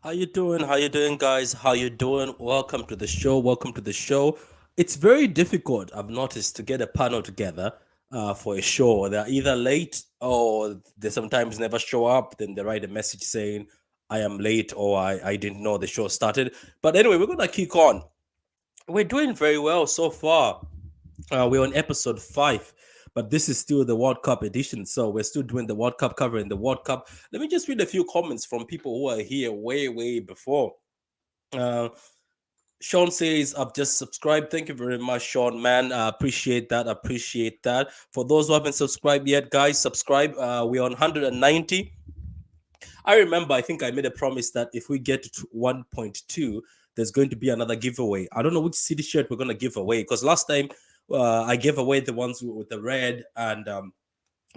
How you doing? How you doing, guys? How you doing? Welcome to the show. Welcome to the show. It's very difficult, I've noticed, to get a panel together for a show. They're either late or they sometimes never show up. Then they write a message saying, I am late or I didn't know the show started. But anyway, we're going to kick on. We're doing very well so far. We're on episode 5, but this is still the World Cup edition. So we're still doing the World Cup, covering the World Cup. Let me just read a few comments from people who are here way before. Uh, Sean says, I've just subscribed. Thank you very much, Sean, man. I appreciate that. Appreciate that. For those who haven't subscribed yet, guys, subscribe. We're on 190. I remember, I think I made a promise that if we get to 1.2, there's going to be another giveaway. I don't know which city shirt we're going to give away because last time I gave away the ones with the red and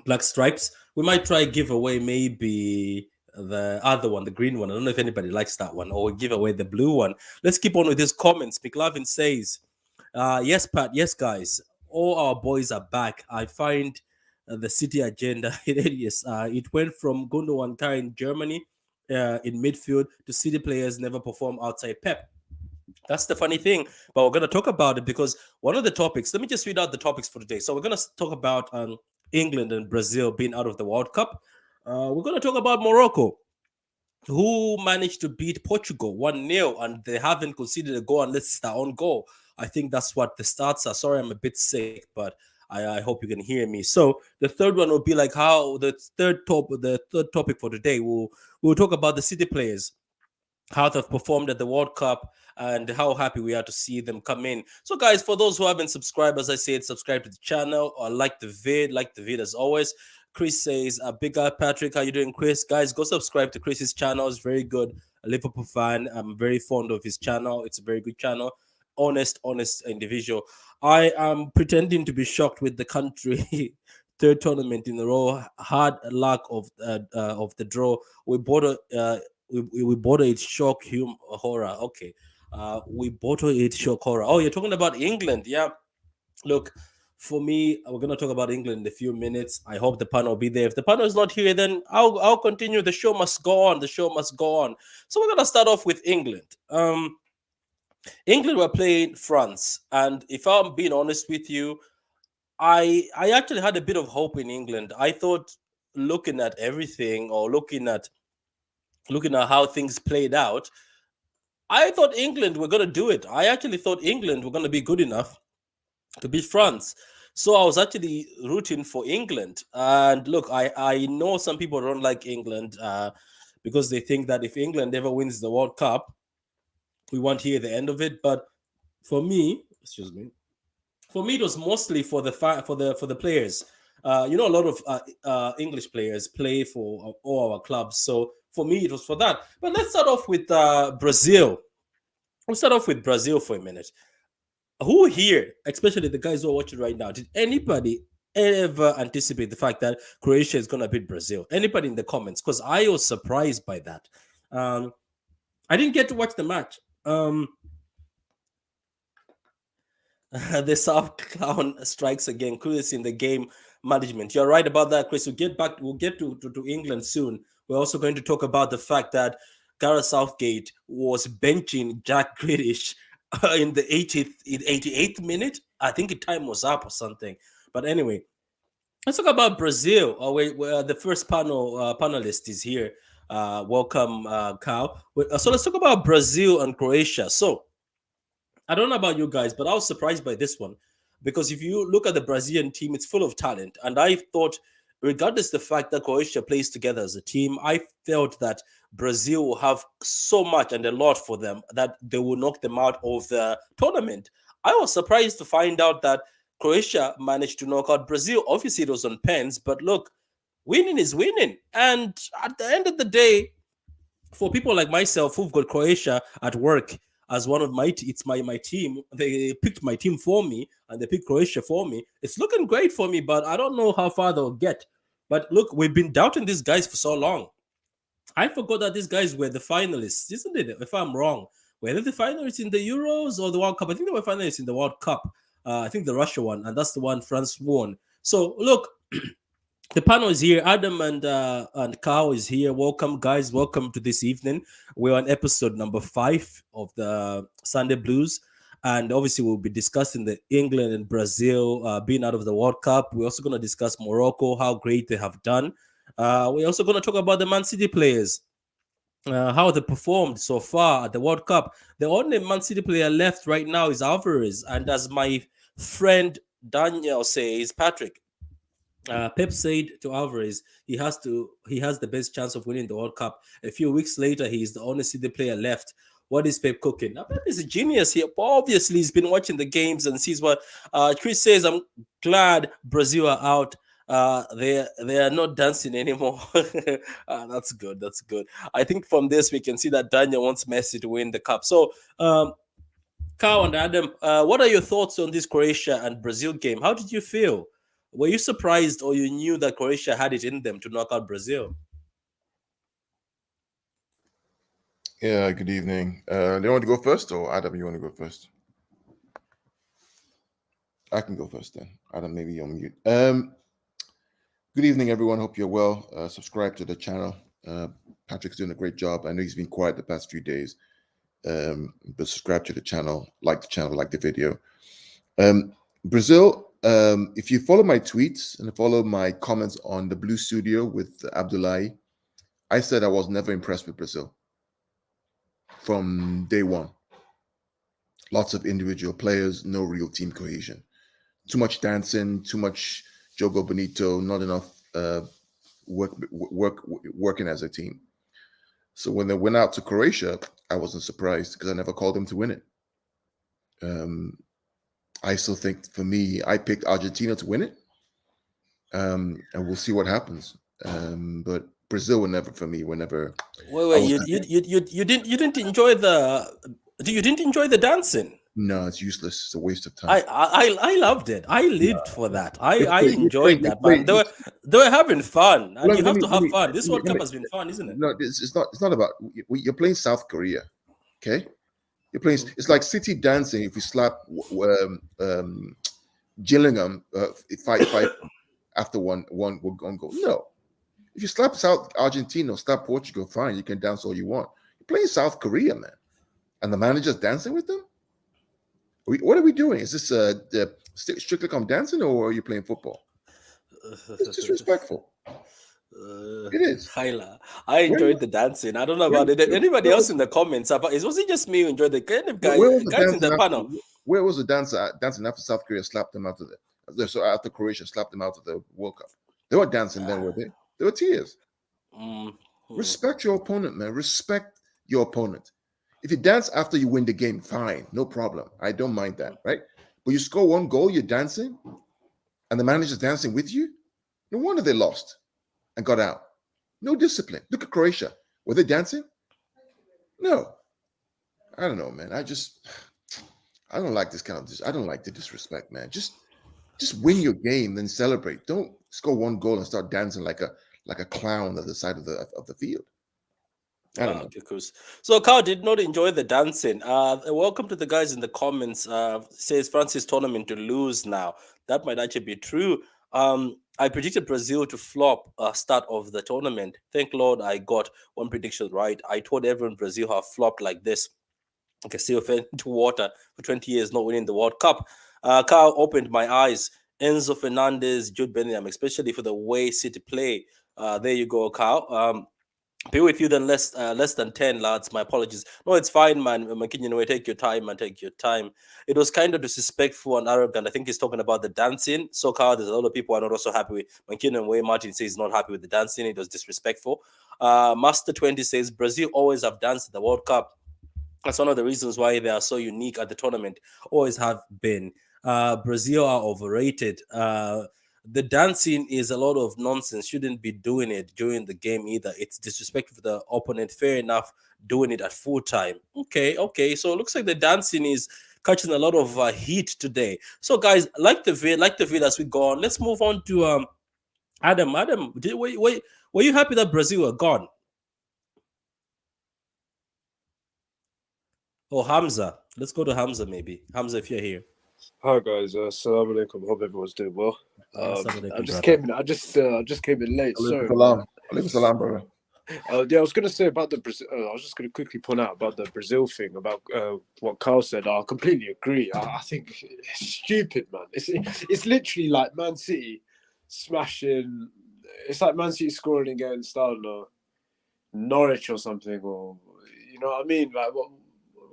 black stripes. We might try give away maybe the other one, the green one. I don't know if anybody likes that one, or we give away the blue one. Let's keep on with these comments. McLovin says, yes, Pat, yes, guys, all our boys are back. I find the city agenda hilarious. It went from Gundogan in Germany in midfield to city players never perform outside Pep. That's the funny thing, but we're going to talk about it because one of the topics, let me just read out the topics for today. So, we're going to talk about England and Brazil being out of the World Cup. We're going to talk about Morocco, who managed to beat Portugal 1-0, and they haven't conceded a goal unless it's their own goal. I think that's what the stats are. Sorry, I'm a bit sick, but I hope you can hear me. So the third one will be like how the third topic for today. We'll talk about the city players, how they've performed at the World Cup, and how happy we are to see them come in. So, guys, for those who haven't subscribed, as I said, subscribe to the channel or like the vid as always. Chris says, big up, Patrick. How you doing, Chris? Guys, go subscribe to Chris's channel. It's very good. A Liverpool fan. I'm very fond of his channel. It's a very good channel. Honest individual. I am pretending to be shocked with the country. Third tournament in a row. Hard luck of the draw. We bought a we bought it shock horror. Okay. We bought it shock horror. Oh, you're talking about England. Yeah. Look, for me, we're gonna talk about England in a few minutes. I hope the panel will be there. If the panel is not here, then I'll continue. The show must go on. The show must go on. So we're gonna start off with England. England were playing France, and if I'm being honest with you, I actually had a bit of hope in England. I thought looking at everything or looking at how things played out, I thought England were going to do it. I actually thought England were going to be good enough to beat France. So I was actually rooting for England. And look, I know some people don't like England because they think that if England ever wins the World Cup, we won't hear the end of it. But for me, excuse me, for me it was mostly for the players. A lot of English players play for all our clubs. So for me, it was for that. But let's start off with Brazil. We'll start off with Brazil for a minute. Who here, especially the guys who are watching right now, did anybody ever anticipate the fact that Croatia is going to beat Brazil? Anybody in the comments? Because I was surprised by that. Um, I didn't get to watch the match. The South Clown strikes again. Kudos in the game management. You're right about that, Chris. We'll get to England soon. We're also going to talk about the fact that Gareth Southgate was benching Jack Grealish in the 88th minute. I think the time was up or something. But anyway, let's talk about Brazil. The first panelist is here. Welcome, Kyle. So let's talk about Brazil and Croatia. So I don't know about you guys, but I was surprised by this one because if you look at the Brazilian team, it's full of talent. And I thought, regardless of the fact that Croatia plays together as a team, I felt that Brazil will have so much and a lot for them that they will knock them out of the tournament. I was surprised to find out that Croatia managed to knock out Brazil. Obviously, it was on pens, but look, winning is winning. And at the end of the day, for people like myself who've got Croatia at work as one of my team. They picked my team for me and they picked Croatia for me. It's looking great for me, but I don't know how far they'll get. But look, we've been doubting these guys for so long. I forgot that these guys were the finalists, isn't it? If I'm wrong, were they the finalists in the Euros or the World Cup? I think they were finalists in the World Cup. I think the Russia one, and that's the one France won. So look, The panel is here. Adam and Carl is here. Welcome, guys. Welcome to this evening. We're on episode number 5 of the Sunday Blues, and obviously we'll be discussing the England and Brazil being out of the World Cup. We're also going to discuss Morocco, how great they have done. We're also going to talk about the Man City players, how they performed so far at the World Cup. The only Man City player left right now is Alvarez, and as my friend Daniel says, Patrick. Pep said to Alvarez, he has the best chance of winning the World Cup. A few weeks later, he is the only City player left. What is Pep cooking? Now, Pep is a genius here. Obviously, he's been watching the games and sees what Chris says. I'm glad Brazil are out. They are not dancing anymore. That's good. That's good. I think from this we can see that Daniel wants Messi to win the cup. So, Carl and Adam, what are your thoughts on this Croatia and Brazil game? How did you feel? Were you surprised or you knew that Croatia had it in them to knock out Brazil? Yeah, good evening. Do you want to go first, or Adam, you want to go first? I can go first then. Adam, maybe you're on mute. Good evening, everyone. Hope you're well. Subscribe to the channel. Patrick's doing a great job. I know he's been quiet the past few days, but subscribe to the channel, like the video. Brazil, if you follow my tweets and follow my comments on the Blue Studio with Abdullahi, I said I was never impressed with Brazil from day one. Lots of individual players, no real team cohesion. Too much dancing, too much Jogo Bonito, not enough working as a team. So when they went out to Croatia, I wasn't surprised because I never called them to win it. I still think, for me, I picked Argentina to win it, and we'll see what happens. But Brazil were never, for me, whenever. Wait, you didn't enjoy the dancing? No, it's useless. It's a waste of time. I loved it. I lived for that. I enjoyed that, man. They were having fun, and you have to have fun. This World Cup has been fun, isn't it? No, it's not. It's not about. You're playing South Korea, okay? You're playing. It's like City dancing. If you slap Gillingham, five after one goal. No, if you slap South Argentina or slap Portugal, fine. You can dance all you want. You're playing South Korea, man, and the manager's dancing with them. What are we doing? Is this strictly come dancing, or are you playing football? It's disrespectful. It is. I enjoyed the dancing. I don't know about it. Anybody else in the comments? Was it just me who enjoyed the kind of guys in the panel? Where was the dancer dancing after South Korea slapped them out of so after Croatia slapped them out of the World Cup? They were dancing then, were they? There were tears. Respect your opponent, man. Respect your opponent. If you dance after you win the game, fine, no problem. I don't mind that, right? But you score one goal, you're dancing, and the manager's dancing with you. No wonder they lost and got out. No discipline. Look at Croatia. Were they dancing? No. I don't know, man. I don't like this kind of. I don't like the disrespect, man. Just win your game, then celebrate. Don't score one goal and start dancing like a clown at the side of the field. I don't know. So Carl did not enjoy the dancing. Welcome to the guys in the comments. Says Francis tournament to lose now. That might actually be true. I predicted Brazil to flop start of the tournament. Thank Lord I got one prediction right. I told everyone Brazil have flopped like this. Okay, still fell into water for 20 years, not winning the World Cup. Carl opened my eyes. Enzo Fernandez, Jude Bellingham, especially for the way City play. There you go, Carl. Be with you then less than 10, lads. My apologies. No, it's fine, man. McKinnon, take your time and take your time. It was kind of disrespectful and arrogant. I think he's talking about the dancing. So, Carl, there's a lot of people are not also happy with McKinnon. Way Martin says he's not happy with the dancing. It was disrespectful. Master 20 says Brazil always have danced at the World Cup. That's one of the reasons why they are so unique at the tournament. Always have been. Brazil are overrated. The dancing is a lot of nonsense. Shouldn't be doing it during the game either. It's disrespectful for the opponent. Fair enough, doing it at full time. Okay. So it looks like the dancing is catching a lot of heat today. So guys, like the vid as we go on. Let's move on to Adam. Adam, were you happy that Brazil were gone? Oh, Hamza. Let's go to Hamza maybe. Hamza, if you're here. Hi guys, assalamu alaikum. Hope everyone's doing well. Assalamu I alaikum, just brother. came in. I just came in late. Alaikum Sorry, man. salam. Alaikum salam, brother. Yeah, I was gonna say about the Brazil. I was just gonna quickly point out about the Brazil thing about what Carl said. I completely agree. I think it's stupid, man. It's literally like Man City smashing. It's like Man City scoring against, I don't know, Norwich or something, or you know what I mean? Like,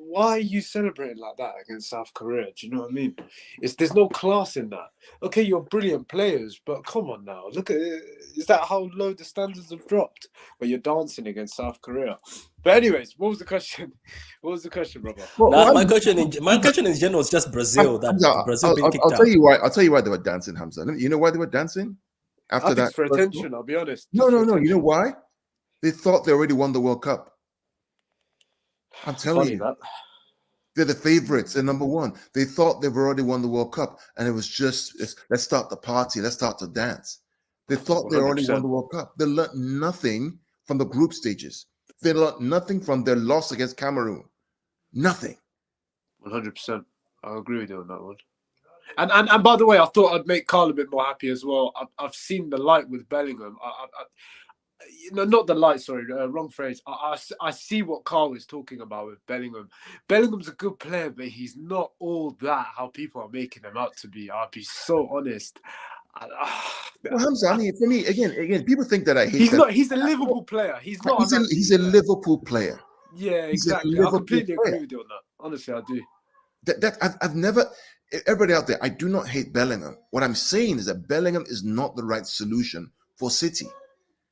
why are you celebrating like that against South Korea? Do you know what I mean? There's no class in that. Okay, you're brilliant players, but come on now, look at it. Is that how low the standards have dropped? Where you're dancing against South Korea? But anyways, what was the question? What was the question, brother? Now, Well, my question in general is just Brazil, that Hamza, Brazil being kicked I'll tell out. you why. I'll tell you why they were dancing, Hamza. You know why they were dancing I after think that it's for first goal? attention. I'll be honest. No, Just no, for no. You know attention. why? They thought they already won the World Cup. I'm It's telling funny you, that. they're the favorites. They're number one. They thought they've already won the World Cup, and it was just let's start the party. Let's start to dance. They thought they already won 100%. the World Cup. They learned nothing from the group stages. They learned nothing from their loss against Cameroon. Nothing. 100%. I agree with you on that one. And by the way, I thought I'd make Carl a bit more happy as well. I've seen the light with Bellingham. You know, not the light. Sorry, wrong phrase. I see what Carl is talking about with Bellingham. Bellingham's a good player, but he's not all that. How people are making him out to be. I'll be so honest. Well, Hamza, I mean, for me, again, people think that I hate He's that. not. He's a Liverpool player. He's not. He's a Liverpool player. Yeah, He's a exactly. I Liverpool completely player. agree with you on that. Honestly, I do. I've never. Everybody out there, I do not hate Bellingham. What I'm saying is that Bellingham is not the right solution for City.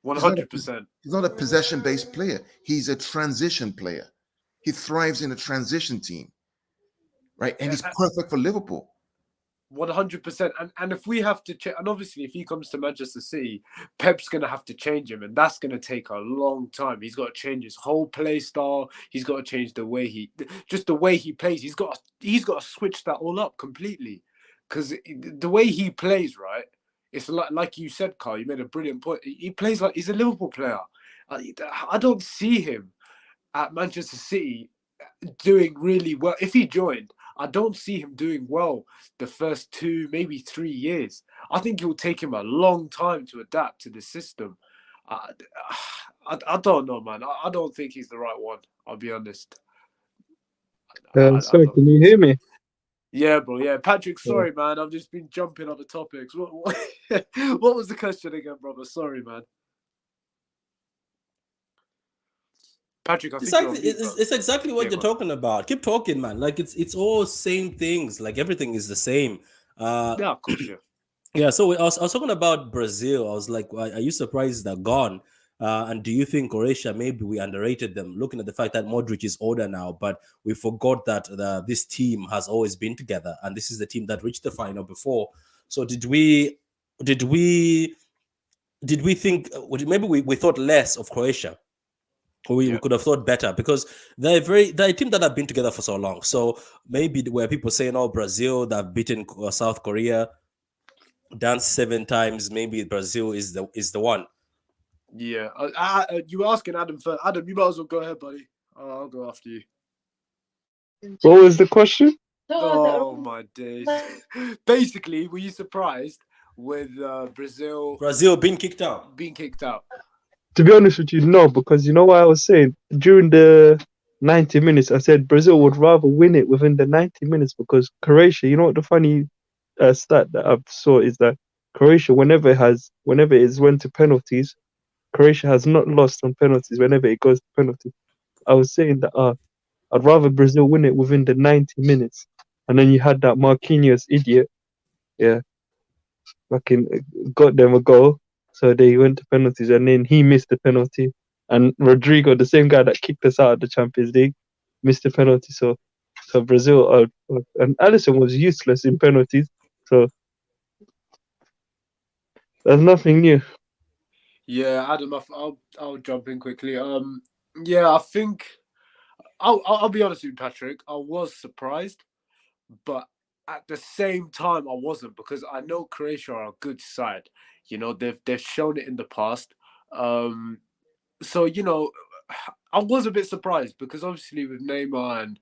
100%. He's not a possession-based player. He's a transition player. He thrives in a transition team, right? And he's perfect for Liverpool. 100%. And if we have to check, and obviously if he comes to Manchester City, Pep's going to have to change him, and that's going to take a long time. He's got to change his whole play style. He's got to change the way he plays. He's got to switch that all up completely, because the way he plays, right? It's like you said, Carl. You made a brilliant point. He plays like he's a Liverpool player. I don't see him at Manchester City doing really well. If he joined, I don't see him doing well the first 2, maybe 3 years. I think it will take him a long time to adapt to the system. I don't know, man. I don't think he's the right one. I'll be honest. Sorry, can you hear me? Yeah, bro. Yeah, Patrick. Sorry, man. I've just been jumping on the topics. What was the question again, brother? Sorry, man. Patrick, I think it's exactly what you're talking about. Keep talking, man. Like it's all same things. Like everything is the same. Yeah, of course, yeah. Yeah. So I was talking about Brazil. I was like, are you surprised they're gone? And do you think Croatia, maybe we underrated them, looking at the fact that Modric is older now, but we forgot that this team has always been together, and this is the team that reached the final before. So did we think maybe we thought less of Croatia? We could have thought better, because they're a team that have been together for so long. So maybe where people saying, "Oh, Brazil, they've beaten South Korea, danced 7 times. Maybe Brazil is the one." Yeah, you were asking Adam first. Adam, you might as well go ahead, buddy. I'll go after you. What was the question? Oh my days! Basically, were you surprised with Brazil being kicked out? To be honest with you, no, because you know what I was saying during the 90 minutes. I said Brazil would rather win it within the 90 minutes, because Croatia. You know what the funny stat that I've saw is that Croatia, whenever it went to penalties, Croatia has not lost on penalties whenever it goes to penalties. I was saying that I'd rather Brazil win it within the 90 minutes, and then you had that Marquinhos idiot, fucking got them a goal. So they went to penalties, and then he missed the penalty. And Rodrigo, the same guy that kicked us out of the Champions League, missed the penalty. So Brazil, and Alisson was useless in penalties. So there's nothing new. Yeah, Adam, I'll jump in quickly. Yeah, I think I'll be honest with you, Patrick. I was surprised, but at the same time, I wasn't, because I know Croatia are a good side. You know, they've shown it in the past. So you know, I was a bit surprised because obviously with Neymar and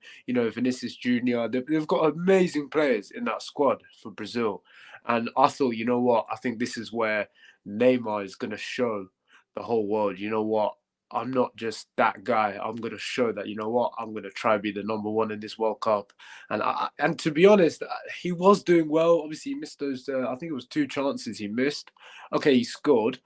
Vinicius Junior, they've got amazing players in that squad for Brazil, and I thought, you know what, I think this is where Neymar is going to show the whole world, you know what, I'm not just that guy. I'm going to show that, you know what, I'm going to try to be the number one in this World Cup. And to be honest, he was doing well. Obviously, he missed those. I think it was 2 chances he missed. Okay, he scored,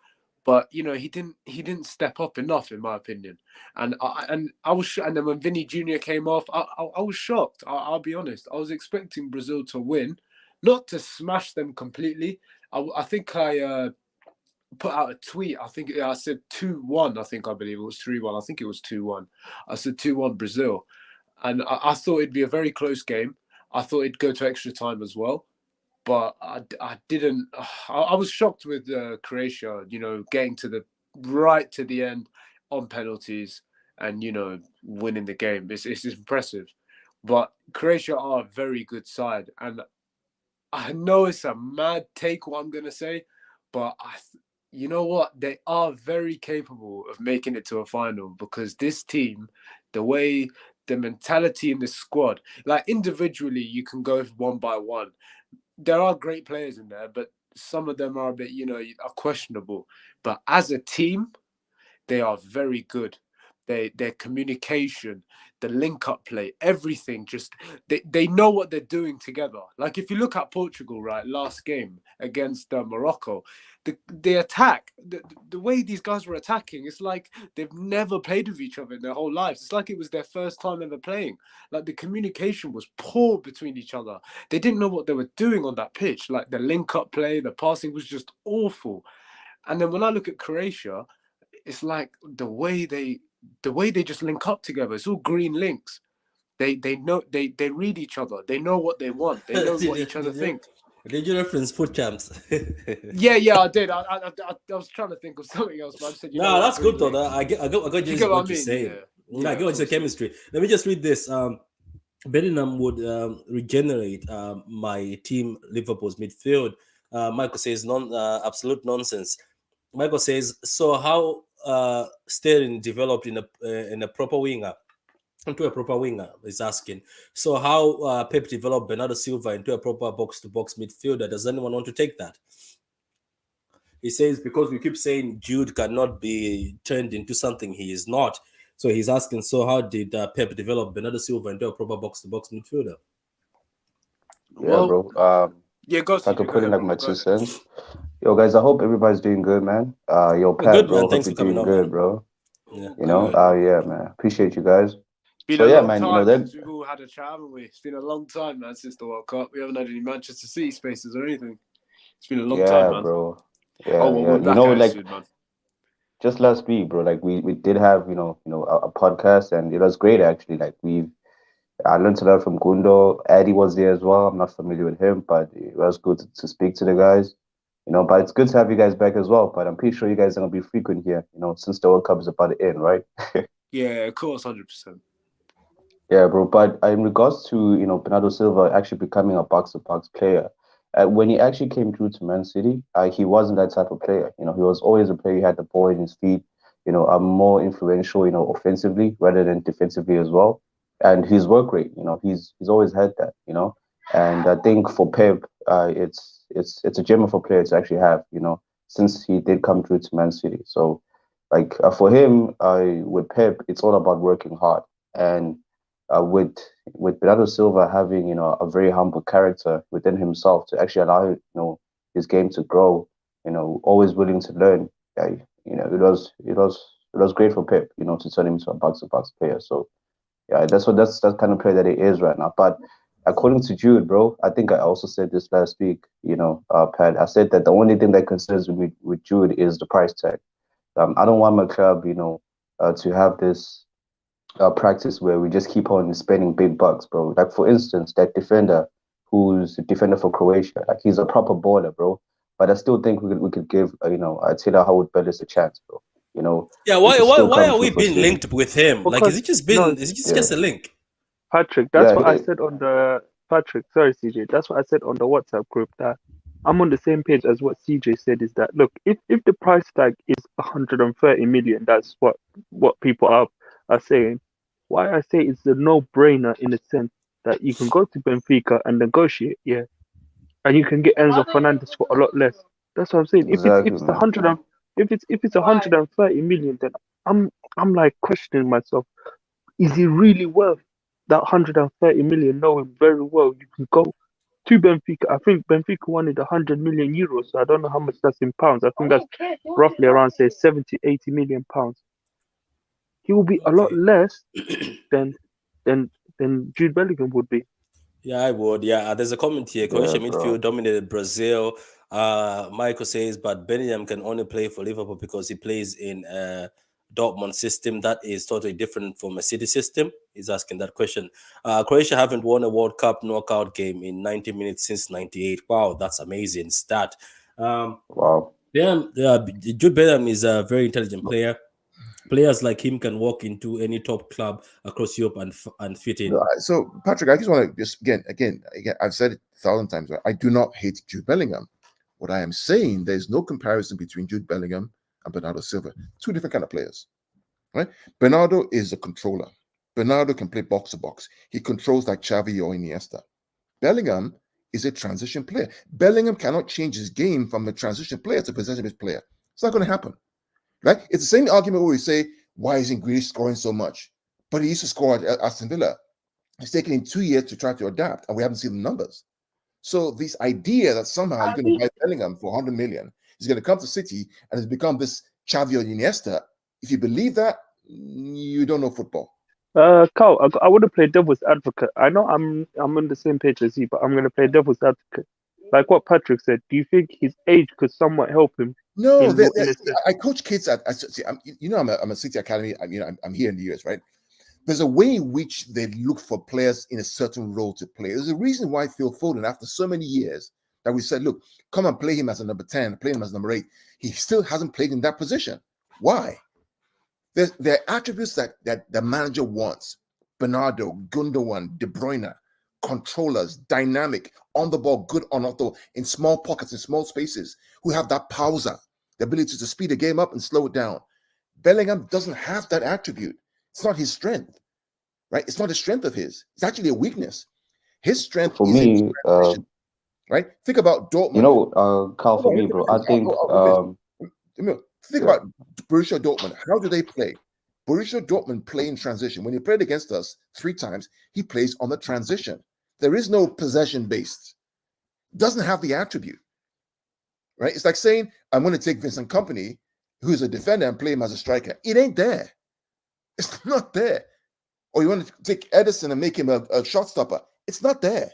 but he didn't step up enough, in my opinion. And I was, and then when Vinny Junior came off, I was shocked. I'll be honest. I was expecting Brazil to win, not to smash them completely. I think I put out a tweet. I think I said 2-1. I believe it was 3-1. I think it was 2-1. I said 2-1 Brazil, and I thought it'd be a very close game. I thought it'd go to extra time as well, but I didn't. I was shocked with Croatia. Getting to the end on penalties and winning the game. It's impressive, but Croatia are a very good side, and I know it's a mad take what I'm gonna say, but you know what? They are very capable of making it to a final because this team, the mentality in the squad, like individually, you can go one by one. There are great players in there, but some of them are a bit, are questionable. But as a team, they are very good. Their communication, the link-up play, everything, just they know what they're doing together. Like if you look at Portugal, right, last game against Morocco, the attack, the way these guys were attacking, it's like they've never played with each other in their whole lives. It's like it was their first time ever playing. Like the communication was poor between each other. They didn't know what they were doing on that pitch. Like the link-up play, the passing was just awful. And then when I look at Croatia, it's like the way they just link up together. It's all green links. They know they read each other. They know what they want. They know what each other think. Did you reference foot champs? Yeah, I did. I was trying to think of something else, but I said, no, that's good though. I get what you're saying. Yeah, I get what you're chemistry. Let me just read this. Bellingham would regenerate my team Liverpool's midfield. Michael says absolute nonsense. Michael says, so how Sterling developed in a proper winger into a proper winger is asking. So how Pep developed Bernardo Silva into a proper box-to-box midfielder? Does anyone want to take that? He says, because we keep saying Jude cannot be turned into something he is not. So he's asking, so how did Pep develop Bernardo Silva into a proper box-to-box midfielder? Yeah, bro. Yeah, go. If I could put in like my 2 cents. Yo, guys, I hope everybody's doing good, man. Yo, Pat, good, bro. Man. Thanks hope for you're doing coming good, on, bro. Yeah. Yeah, man. Appreciate you guys. Been so a yeah, long man. time That since we've all had a chat, haven't we? It's been a long time, man, since the World Cup. We haven't had any Manchester City spaces or anything. It's been a long time, man. Bro. Yeah, oh, well, yeah. we're back soon, man. Just last week, bro. Like we did have a podcast, and it was great actually. Like I learned a lot from Gundo. Eddie was there as well. I'm not familiar with him, but it was good to speak to the guys. But it's good to have you guys back as well. But I'm pretty sure you guys are gonna be frequent here. Since the World Cup is about to end, right? Yeah, of course, 100%. Yeah, bro. But in regards to Bernardo Silva actually becoming a box-to-box player, when he actually came through to Man City, he wasn't that type of player. He was always a player who had the ball in his feet. More influential, offensively rather than defensively as well. And his work rate, he's always had that. And I think for Pep, it's a gem of a player to actually have. Since he did come through to Man City. So, like for him, with Pep, it's all about working hard. And with Bernardo Silva having a very humble character within himself to actually allow his game to grow, always willing to learn. It was great for Pep, to turn him into a box-to-box player. So yeah, that's the kind of player that he is right now. But according to Jude, bro, I think I also said this last week. Pat, I said that the only thing that concerns me with Jude is the price tag. I don't want my club, to have this practice where we just keep on spending big bucks, bro. Like for instance, that defender who's a defender for Croatia, like he's a proper baller, bro. But I still think we could give Taylor Howard Bellis a chance, bro. Yeah, why are we being linked with him? Like, is it just just a link? Patrick, that's what I said on the Patrick. Sorry, CJ. That's what I said on the WhatsApp group that I'm on the same page as what CJ said. Is that look, if the price tag is 130 million, that's what people are saying. Why I say it's a no-brainer in the sense that you can go to Benfica and negotiate, yeah, and you can get Enzo Fernandez for a lot less. That's what I'm saying. If Exactly, it's a man. hundred and if it's 130 million, then I'm like questioning myself. Is he really worth that 130 million? Knowing very well you can go to Benfica. I think Benfica wanted 100 million euros. So I don't know how much that's in pounds. I think that's roughly around say 70, 80 million pounds. He will be a lot Okay. less than than Jude Bellingham would be. Yeah, I would. Yeah, there's a comment here. Yeah, Croatia bro. midfield dominated Brazil. Michael says, but Bellingham can only play for Liverpool because he plays in Dortmund system that is totally different from a City system. He's asking that question. Croatia haven't won a World Cup knockout game in 90 minutes since '98. Wow, that's amazing stat. Um, Wow. Jude Bellingham is a very intelligent player. Players like him can walk into any top club across Europe and fit in. So, Patrick, I just want to just again, I've said it 1,000 times. Right? I do not hate Jude Bellingham. What I am saying, there's no comparison between Jude Bellingham and Bernardo Silva. Two different kind of players, right? Bernardo is a controller. Bernardo can play box to box. He controls like Xavi or Iniesta. Bellingham is a transition player. Bellingham cannot change his game from a transition player to possession-based player. It's not going to happen, right? It's the same argument where we say, why isn't Grealish scoring so much? But he used to score at Aston Villa. It's taken him 2 years to try to adapt, and we haven't seen the numbers. So this idea that somehow you're going to buy Bellingham for 100 million, he's going to come to City and has become this Xavi or Iniesta. If you believe that, you don't know football. Carl, I would have played devil's advocate. I know I'm on the same page as you, but I'm going to play devil's advocate. Like what Patrick said, do you think his age could somewhat help him? No, in a sense? I coach kids at I'm a City Academy. I'm here in the US, right? There's a way in which they look for players in a certain role to play. There's a reason why Phil Foden, after so many years, that we said, look, come and play him as a number 10, play him as number 8. He still hasn't played in that position. Why? There are attributes that the manager wants. Bernardo, Gundogan, De Bruyne, controllers, dynamic, on the ball, good on auto, in small pockets, in small spaces, who have that pausa, the ability to speed the game up and slow it down. Bellingham doesn't have that attribute. It's not his strength, right? It's not a strength of his. It's actually a weakness. His strength For is in me, transition, right? Think about Dortmund. you know, Carl, for me, bro, I think Think about Borussia Dortmund. How do they play? Borussia Dortmund play in transition. When he played against us 3 times, he plays on the transition. There is no possession based. Doesn't have the attribute, right? It's like saying, I'm going to take Vincent Kompany, who's a defender, and play him as a striker. It ain't there. It's not there. Or you want to take Edison and make him a shot stopper. It's not there.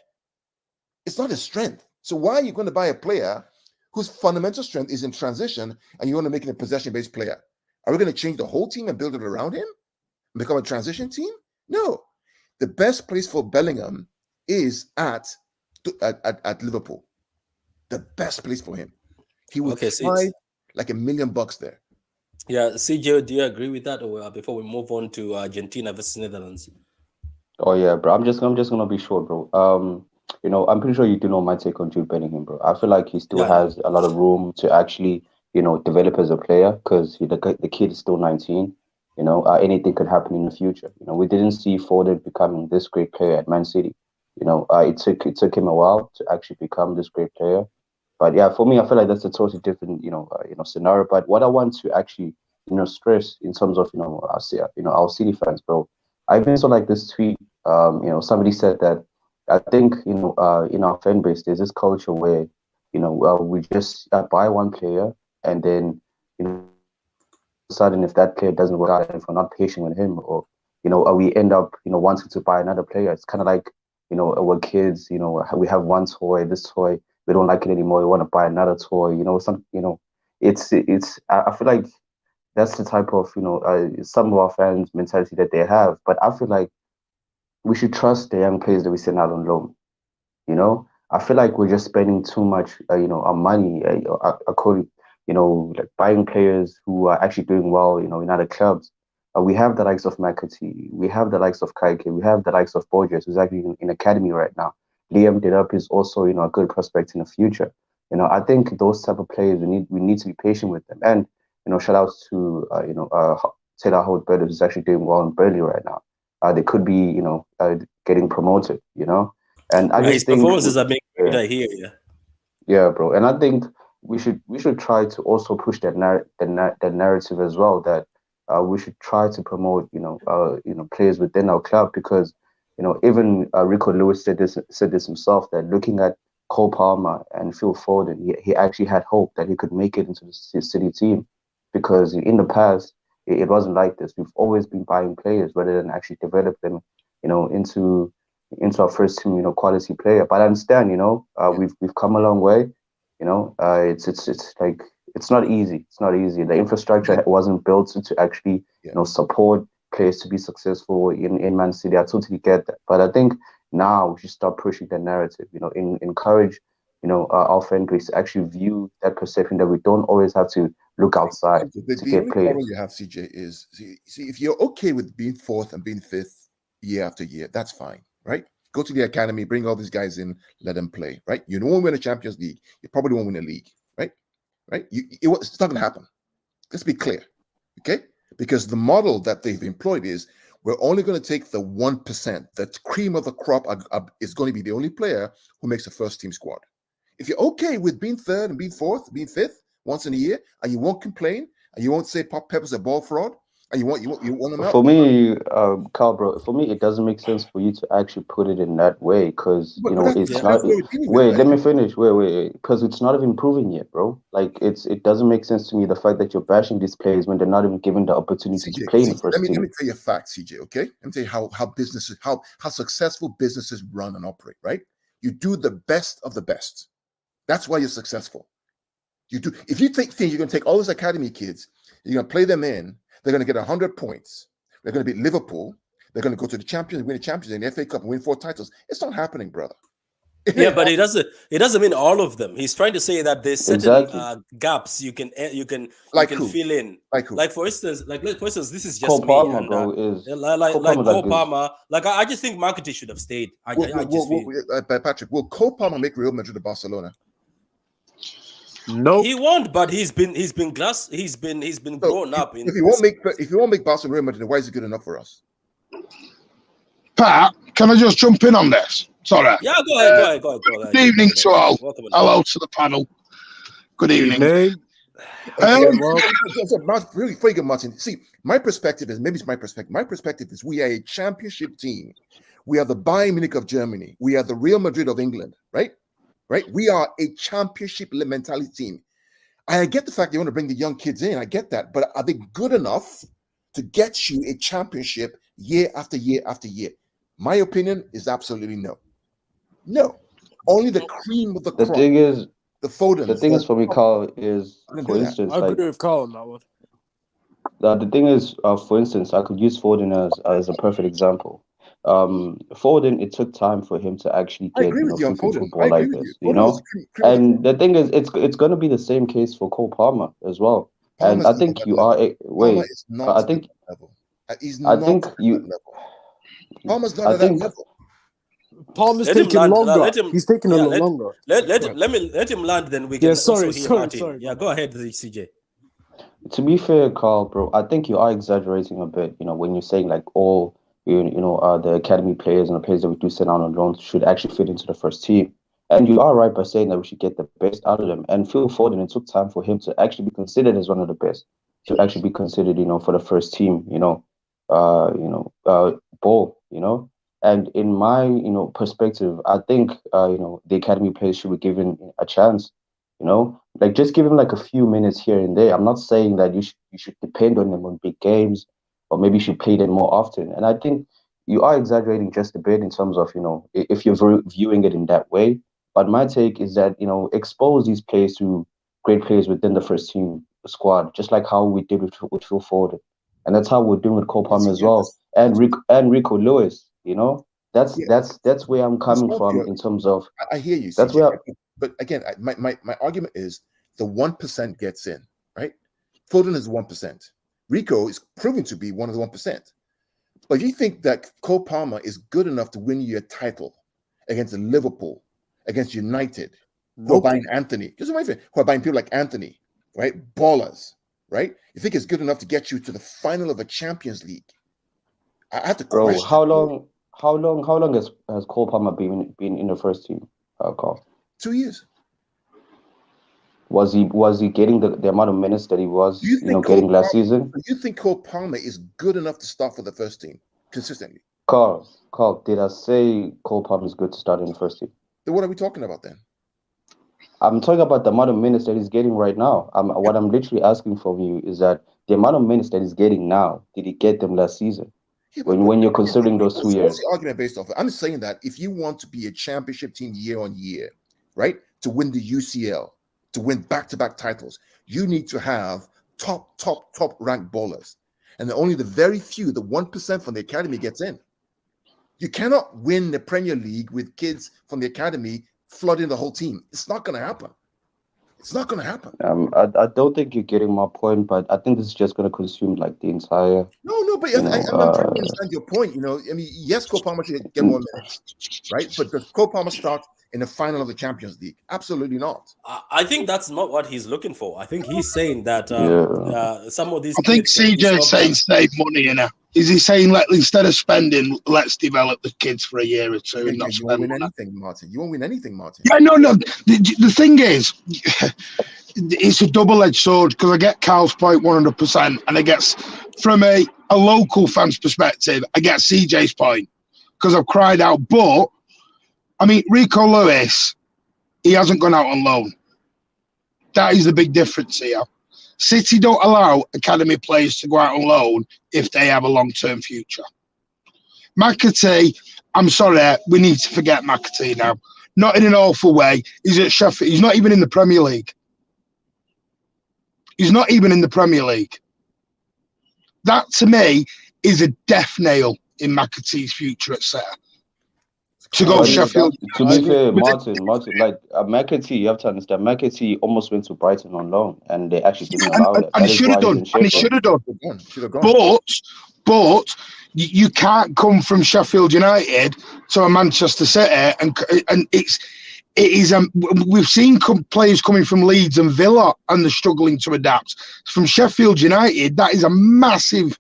It's not his strength. So why are you going to buy a player whose fundamental strength is in transition and you want to make him a possession-based player? Are we going to change the whole team and build it around him and become a transition team? No. The best place for Bellingham is at Liverpool. The best place for him. He would thrive like $1 million there. Yeah, CJ, do you agree with that? Or before we move on to Argentina versus Netherlands? Oh yeah, bro. I'm just gonna be short, bro. I'm pretty sure you do know my take on Jude Bellingham, bro. I feel like he still has a lot of room to actually, develop as a player because the kid is still 19. Anything could happen in the future. We didn't see Foden becoming this great player at Man City. It took him a while to actually become this great player. But yeah, for me, I feel like that's a totally different, scenario. But what I want to actually, stress in terms of, our City fans, bro. I even saw like this tweet. Somebody said that I think, in our fan base, there's this culture where, we just buy one player and then, sudden if that player doesn't work out and if we're not patient with him or we end up wanting to buy another player. It's kind of like we're kids, we have one toy, this toy, we don't like it anymore, we want to buy another toy, it's I feel like that's the type of some of our fans mentality that they have. But I feel like we should trust the young players that we send out on loan. I feel like we're just spending too much our money according like buying players who are actually doing well, in other clubs. We have the likes of McAtee, we have the likes of Kaike, we have the likes of Borges, who's actually in academy right now. Liam Delap is also, a good prospect in the future. I think those type of players we need to be patient with them. And shout outs to Taylor Howard-Bennett, who's actually doing well in Burnley right now. They could be getting promoted. And I His just think performances are being great. I hear you. yeah, bro. And I think we should try to also push that narrative as well, that we should try to promote players within our club, because even Rico Lewis said this himself, that looking at Cole Palmer and Phil Foden, he actually had hope that he could make it into the City team, because in the past it wasn't like this. We've always been buying players rather than actually develop them into our first team quality player. But I understand we've come a long way. It's like it's not easy. It's not easy. The infrastructure wasn't built to actually support players to be successful in Man City. I totally get that, but I think now we should start pushing the narrative. Encourage our fan base to actually view that perception that we don't always have to look outside to The get only players. problem you have, CJ, is see if you're okay with being fourth and being fifth year after year, that's fine, right? Go to the academy, bring all these guys in, let them play, right? You won't win a Champions League. You probably won't win a league, right? Right? It's not going to happen. Let's be clear, okay? Because the model that they've employed is we're only going to take the 1%. The cream of the crop is going to be the only player who makes the first team squad. If you're okay with being third and being fourth, being fifth once in a year, and you won't complain, and you won't say Pepper's a ball fraud, and you want them out. For me, Carl, bro, for me, it doesn't make sense for you to actually put it in that way, because it's not. Wait, let me finish. Wait, because it's not even proven yet, bro. Like it doesn't make sense to me, the fact that you're bashing these players when they're not even given the opportunity to play in the first team. Let me tell you a fact, CJ. Okay, let me tell you how businesses, how successful businesses run and operate. Right, you do the best of the best. That's why you're successful. You do. If you think you're going to take all those academy kids, you're going to play them in. They're going to get 100 points. They're going to beat Liverpool. They're going to go to the Champions, win the Champions and the FA Cup, and win 4 titles. It's not happening, brother. Yeah, but it doesn't mean all of them. He's trying to say that there's certain gaps you can fill in. Like for instance, this is just Cole me. Palmer, And, bro, is like Cole Palmer. Like I just think Marketing should have stayed. Patrick, will Cole Palmer make Real Madrid to Barcelona? No, he won't. But he's been grown up. If he won't make Barcelona Real Madrid, why is it good enough for us? Pat, can I just jump in on this? Sorry. Yeah, go ahead. Good evening to all. Hello to the panel. Good evening. Really, very good, Martin. See, my perspective is, maybe it's my perspective. My perspective is we are a championship team. We are the Bayern Munich of Germany. We are the Real Madrid of England, right? Right? We are a championship mentality team. I get the fact they want to bring the young kids in. I get that. But are they good enough to get you a championship year after year after year? My opinion is absolutely no. No. Only the cream of the crop. The thing is, Foden. For me, Carl, is, for instance, I agree with Carl on that one. The thing is, for instance, I could use Foden as a perfect example. Foden, it took time for him to actually get freaking football like this, And the thing is, it's going to be the same case for Cole Palmer as well. And I think you are I think Palmer's not at that level. Palmer's taking longer. He's taking a lot longer. Let him land, then we can also hear Martin. Sorry. Yeah, go ahead, CJ. To be fair, Carl, bro, I think you are exaggerating a bit. When you're saying like all the academy players and the players that we do send out on loan should actually fit into the first team. And you are right by saying that we should get the best out of them. And Phil Foden, it took time for him to actually be considered as one of the best, to actually be considered, for the first team, ball, And in my, perspective, I think, the academy players should be given a chance, like just give him like a few minutes here and there. I'm not saying that you should depend on them on big games, or maybe you should play them more often. And I think you are exaggerating just a bit in terms of, if you're viewing it in that way. But my take is that, expose these players to great players within the first team squad, just like how we did with Phil Foden. And that's how we're doing with Cole Palmer as well. And Rico Lewis, that's where I'm coming from in terms of. I hear you. That's CJ, where. But again, my argument is the 1% gets in, right? Foden is 1%. Rico is proven to be one of the 1%. But you think that Cole Palmer is good enough to win you a title against Liverpool, against United, who are buying Anthony. Just imagine who are buying people like Anthony, right? Ballers, right? You think it's good enough to get you to the final of a Champions League? I have to question. How long has Cole Palmer been in the first team, Carl? 2 years. Was he getting the amount of minutes that he was getting last season? Do you think Cole Palmer is good enough to start for the first team consistently? Carl, did I say Cole Palmer is good to start in the first team? Then what are we talking about then? I'm talking about the amount of minutes that he's getting right now. What I'm literally asking from you is that the amount of minutes that he's getting now, did he get them last season? Yeah, when you're considering those 2 years. What's the argument based off of? I'm saying that if you want to be a championship team year on year, right, to win the UCL, to win back-to-back titles, you need to have top ranked ballers. And only the very few, the 1% from the academy gets in. You cannot win the Premier League with kids from the academy flooding the whole team. It's not going to happen. It's not going to happen. I don't think you're getting my point, but I think this is just going to consume like the entire. No, but I'm trying to understand your point. I mean, yes, Cole Palmer should get more minutes, right? But does Cole Palmer start in the final of the Champions League? Absolutely not. I think that's not what he's looking for. I think he's saying that some of these. I think CJ's saying save money, Is he saying instead of spending, let's develop the kids for a year or two and not spend win anything, Martin? You won't win anything, Martin. Yeah, no. The thing is, it's a double-edged sword because I get Carl's point 100%, and I get from a local fan's perspective, I get CJ's point because I've cried out. But I mean, Rico Lewis, he hasn't gone out on loan. That is the big difference here. City don't allow academy players to go out on loan if they have a long-term future. McAtee, I'm sorry, we need to forget McAtee now. Not in an awful way. He's at Sheffield. He's not even in the Premier League. He's not even in the Premier League. That, to me, is a death nail in McAtee's future at City. To go Sheffield. To be fair, Martin, like McAtee, you have to understand, McAtee almost went to Brighton on loan, and they actually didn't allow it. And he should have done. And he should have done. But you can't come from Sheffield United to a Manchester City, and it is. We've seen players coming from Leeds and Villa, and they're struggling to adapt. From Sheffield United, that is a massive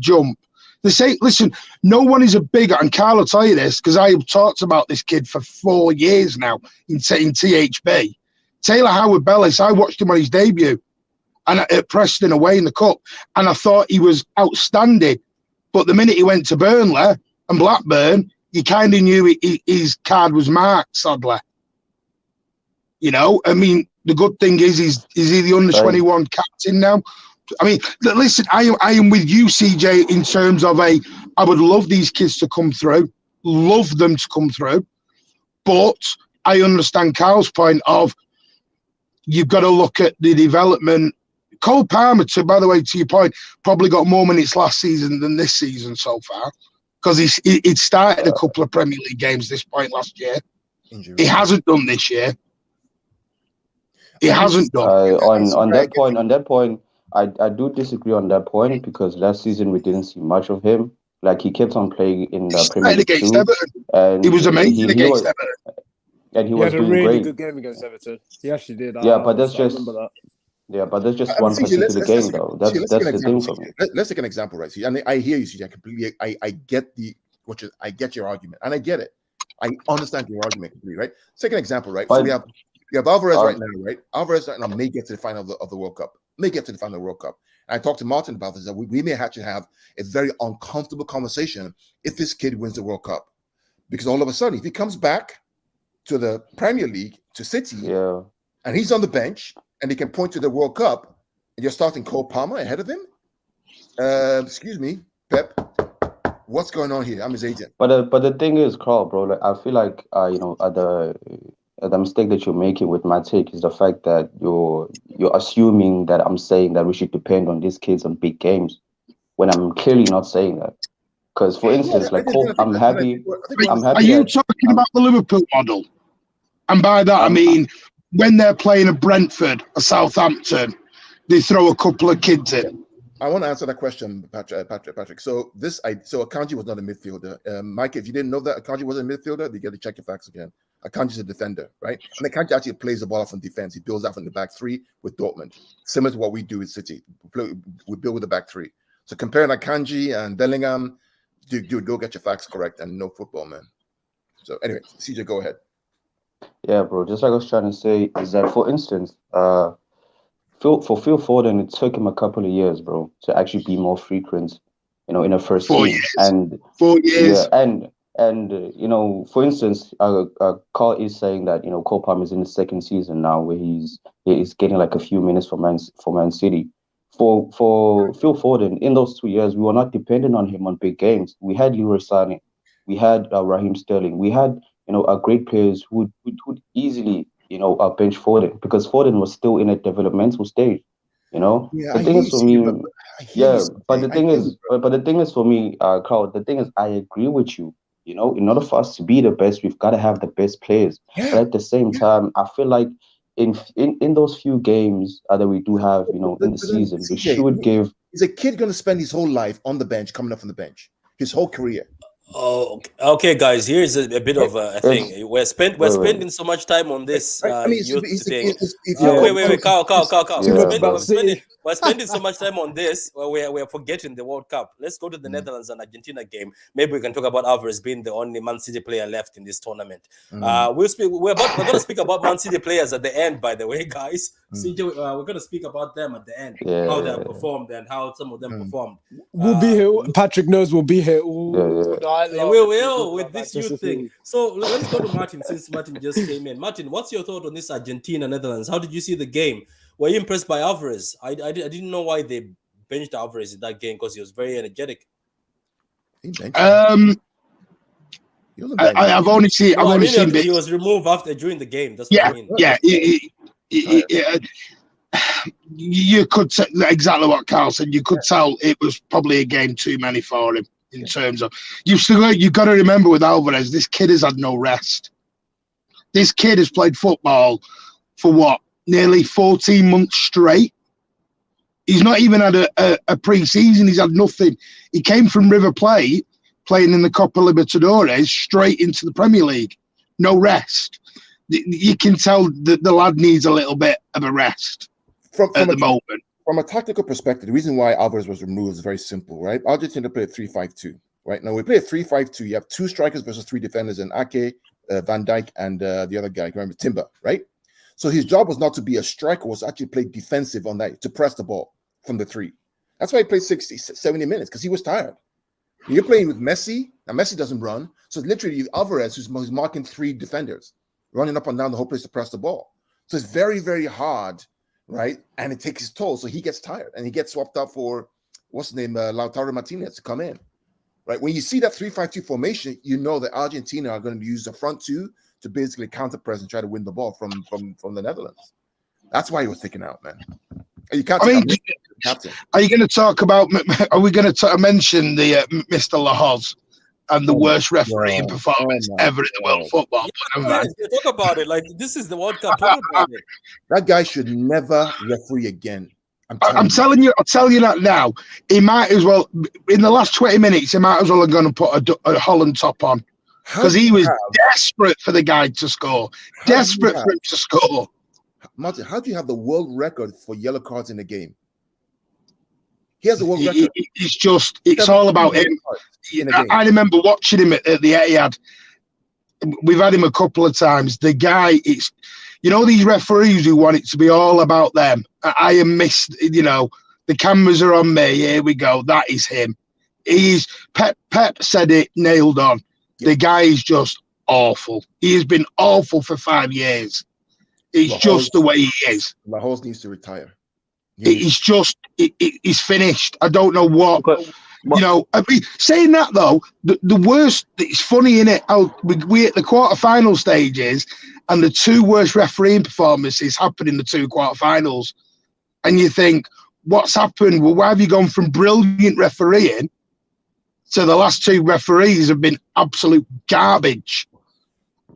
jump. They say, listen, no one is a bigger, and Carl will tell you this because I have talked about this kid for 4 years now in THB. Taylor Howard-Bellis, I watched him on his debut and at Preston away in the Cup, and I thought he was outstanding. But the minute he went to Burnley and Blackburn, you kind of knew his card was marked, sadly. I mean, the good thing is he the under-21 captain now? I mean, listen, I am with you, CJ, in terms of I would love these kids to come through, love them to come through, but I understand Carl's point of you've got to look at the development. Cole Palmer, by the way, to your point, probably got more minutes last season than this season so far because he'd started a couple of Premier League games this point last year. He hasn't done this year. He hasn't done. On that point, I do disagree on that point because last season we didn't see much of him. Like he kept on playing in the Premier League against too, Everton. and he was amazing against Everton. And he had was a doing really great. good game against Everton. He actually did. Yeah, but that's just one particular game, though. That's the thing for me. Let's take an example, right? See, and I hear you, CJ. I completely. I get I get your argument, and I get it. I understand your argument completely, right? Let's take an example, right? So we have Alvarez right now, right? Alvarez right now may get to the final of the World Cup. May get to the final of the World Cup. And I talked to Martin about this, that we may have to have a very uncomfortable conversation if this kid wins the World Cup. Because all of a sudden, if he comes back to the Premier League, to City, and he's on the bench, and he can point to the World Cup, and you're starting Cole Palmer ahead of him? Excuse me, Pep. What's going on here? I'm his agent. But the thing is, Carl, bro, like I feel like the mistake that you're making with my take is the fact that you're assuming that I'm saying that we should depend on these kids on big games when I'm clearly not saying that. Because, for instance, I'm happy. Are you talking about the Liverpool model? And by that, I mean when they're playing a Brentford, a Southampton, they throw a couple of kids in. I want to answer that question, Patrick. So Akanji was not a midfielder. Mike, if you didn't know that Akanji was a midfielder, you got to check your facts again. Akanji's a defender, right? And Akanji actually plays the ball off on defense. He builds out from the back three with Dortmund, similar to what we do with City. We build with the back three. So comparing Akanji and Bellingham, do get your facts correct and know football, man. So anyway, CJ, go ahead. Yeah, bro. Just like I was trying to say is that, for instance, Phil Foden, it took him a couple of years, bro, to actually be more frequent, in a first 4 team. years. And 4 years. yeah, and for instance, Carl is saying that Cole Palmer is in his second season now, where he's getting like a few minutes for Man City. For Phil Foden, in those 2 years, we were not dependent on him on big games. We had Leroy Sané, we had Raheem Sterling, we had great players who would easily bench Foden, because Foden was still in a developmental stage. Yeah, The thing is for me, but the thing is for me, Carl, the thing is, I agree with you. In order for us to be the best, we've got to have the best players. Yeah. But at the same time, I feel like in those few games that we do have, in the season, we should give. Is a kid going to spend his whole life on the bench, coming up from the bench, his whole career? Oh, okay, guys. Here's a bit of a thing. We're spending so much time on this youth thing. Wait, Carl. We're spending so much time on this. We're forgetting the World Cup. Let's go to the Netherlands and Argentina game. Maybe we can talk about Alvarez being the only Man City player left in this tournament. We're going to speak about Man City players at the end. By the way, guys, CJ, we're going to speak about them at the end. How they have performed and how some of them performed. We'll be here. Patrick knows we'll be here all night. We will with this youth thing. So let's go to Martin, since Martin just came in. Martin, what's your thought on this Argentina Netherlands? How did you see the game? Were you impressed by Alvarez? I didn't know why they benched Alvarez in that game, because he was very energetic. I've only seen. He was removed during the game. That's what I mean. Yeah. You could say exactly what Carl said. You could tell it was probably a game too many for him. In terms of, you've got to remember with Alvarez, this kid has had no rest. This kid has played football for what, nearly 14 months straight. He's not even had a pre-season. He's had nothing. He came from River Plate, playing in the Copa Libertadores, straight into the Premier League. No rest. You can tell that the lad needs a little bit of a rest at the moment. From a tactical perspective, the reason why Alvarez was removed is very simple, right? Argentina played 3-5-2, right? Now we play a 3-5-2. You have two strikers versus three defenders, and Ake, Van Dijk, and the other guy, remember, Timber, right? So his job was not to be a striker, was to actually play defensive on that, to press the ball from the three. That's why he played 60, 70 minutes, because he was tired. You're playing with Messi. Now Messi doesn't run, so literally Alvarez, who's marking three defenders, running up and down the whole place to press the ball. So it's very, very hard, right? And it takes his toll. So he gets tired and he gets swapped out for, what's his name, Lautaro Martinez to come in, right? When you see that 3-5-2 formation, you know that Argentina are going to use the front two to basically counter press and try to win the ball from the Netherlands. That's why he was taken out, man. You can't. Captain. Are you going to talk about? Are we going to mention the Mr. Lahoz and the worst refereeing performance ever in the world of football? Talk about it. Like, this is the World Cup. Talk about it. That guy should never referee again. I'm telling you that now. He might as well, in the last 20 minutes, he might as well have gone and put a Holland top on, because he was desperate for the guy to score. Desperate for him to score. Martin, how do you have the world record for yellow cards in the game? He has a world record. It's all about him. I remember watching him at the Etihad. We've had him a couple of times. The guy, it's, these referees who want it to be all about them. I am missed, the cameras are on me. Here we go. That is him. Pep said it, nailed on. The guy is just awful. He has been awful for 5 years. It's just the way he is. Lahoz needs to retire. He's finished. I don't know what. I mean, saying that though, the worst. It's funny, innit? We at the quarterfinal stages, and the two worst refereeing performances happen in the two quarterfinals, and you think, what's happened? Well, why have you gone from brilliant refereeing to the last two referees have been absolute garbage?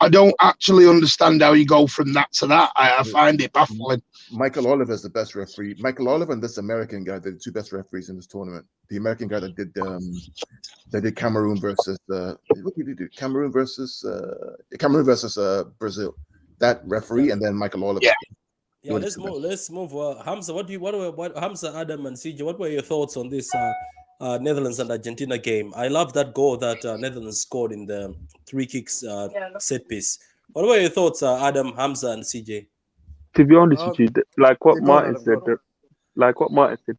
I don't actually understand how you go from that to that. I find it baffling. Michael Oliver is the best referee. Michael Oliver and this American guy, they're the two best referees in this tournament. The American guy that did Cameroon versus what did he do? Cameroon versus Brazil. That referee and then Michael Oliver. Yeah, let's move. Hamza, what Hamza, Adam, and CJ, what were your thoughts on this Netherlands and Argentina game? I love that goal that Netherlands scored in the 3 kicks set piece. What were your thoughts, Adam, Hamza, and CJ? To be honest with you, like what Martin said, Adam,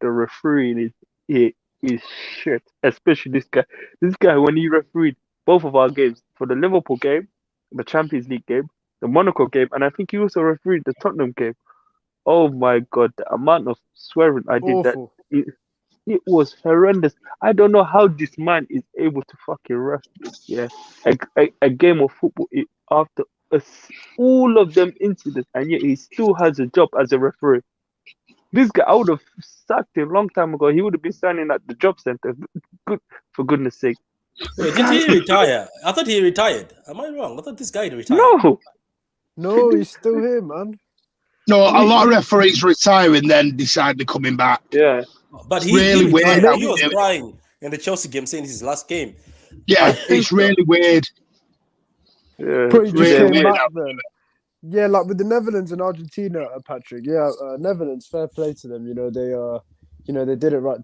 the refereeing is shit. Especially this guy. This guy, when he refereed both of our games, for the Liverpool game, the Champions League game, the Monaco game, and I think he also refereed the Tottenham game. Oh my God, the amount of swearing I did awful. it was horrendous. I don't know how this man is able to fucking ref a game of football after all of them incidents, and yet he still has a job as a referee. This guy, I would have sacked him a long time ago. He would have been standing at the job center. Good, for goodness sake. Wait, did he retire? I thought he retired. Am I wrong? I thought this guy retired. No, he's still here, man. No, a lot of referees retire and then decide they're coming back. Yeah. But It's really weird. He was crying in the Chelsea game saying this is his last game. Yeah, it's really weird. Yeah. Pretty just really came weird. back then. Yeah, like with the Netherlands and Argentina, Patrick. Yeah, Netherlands, fair play to them. You know, they did it right.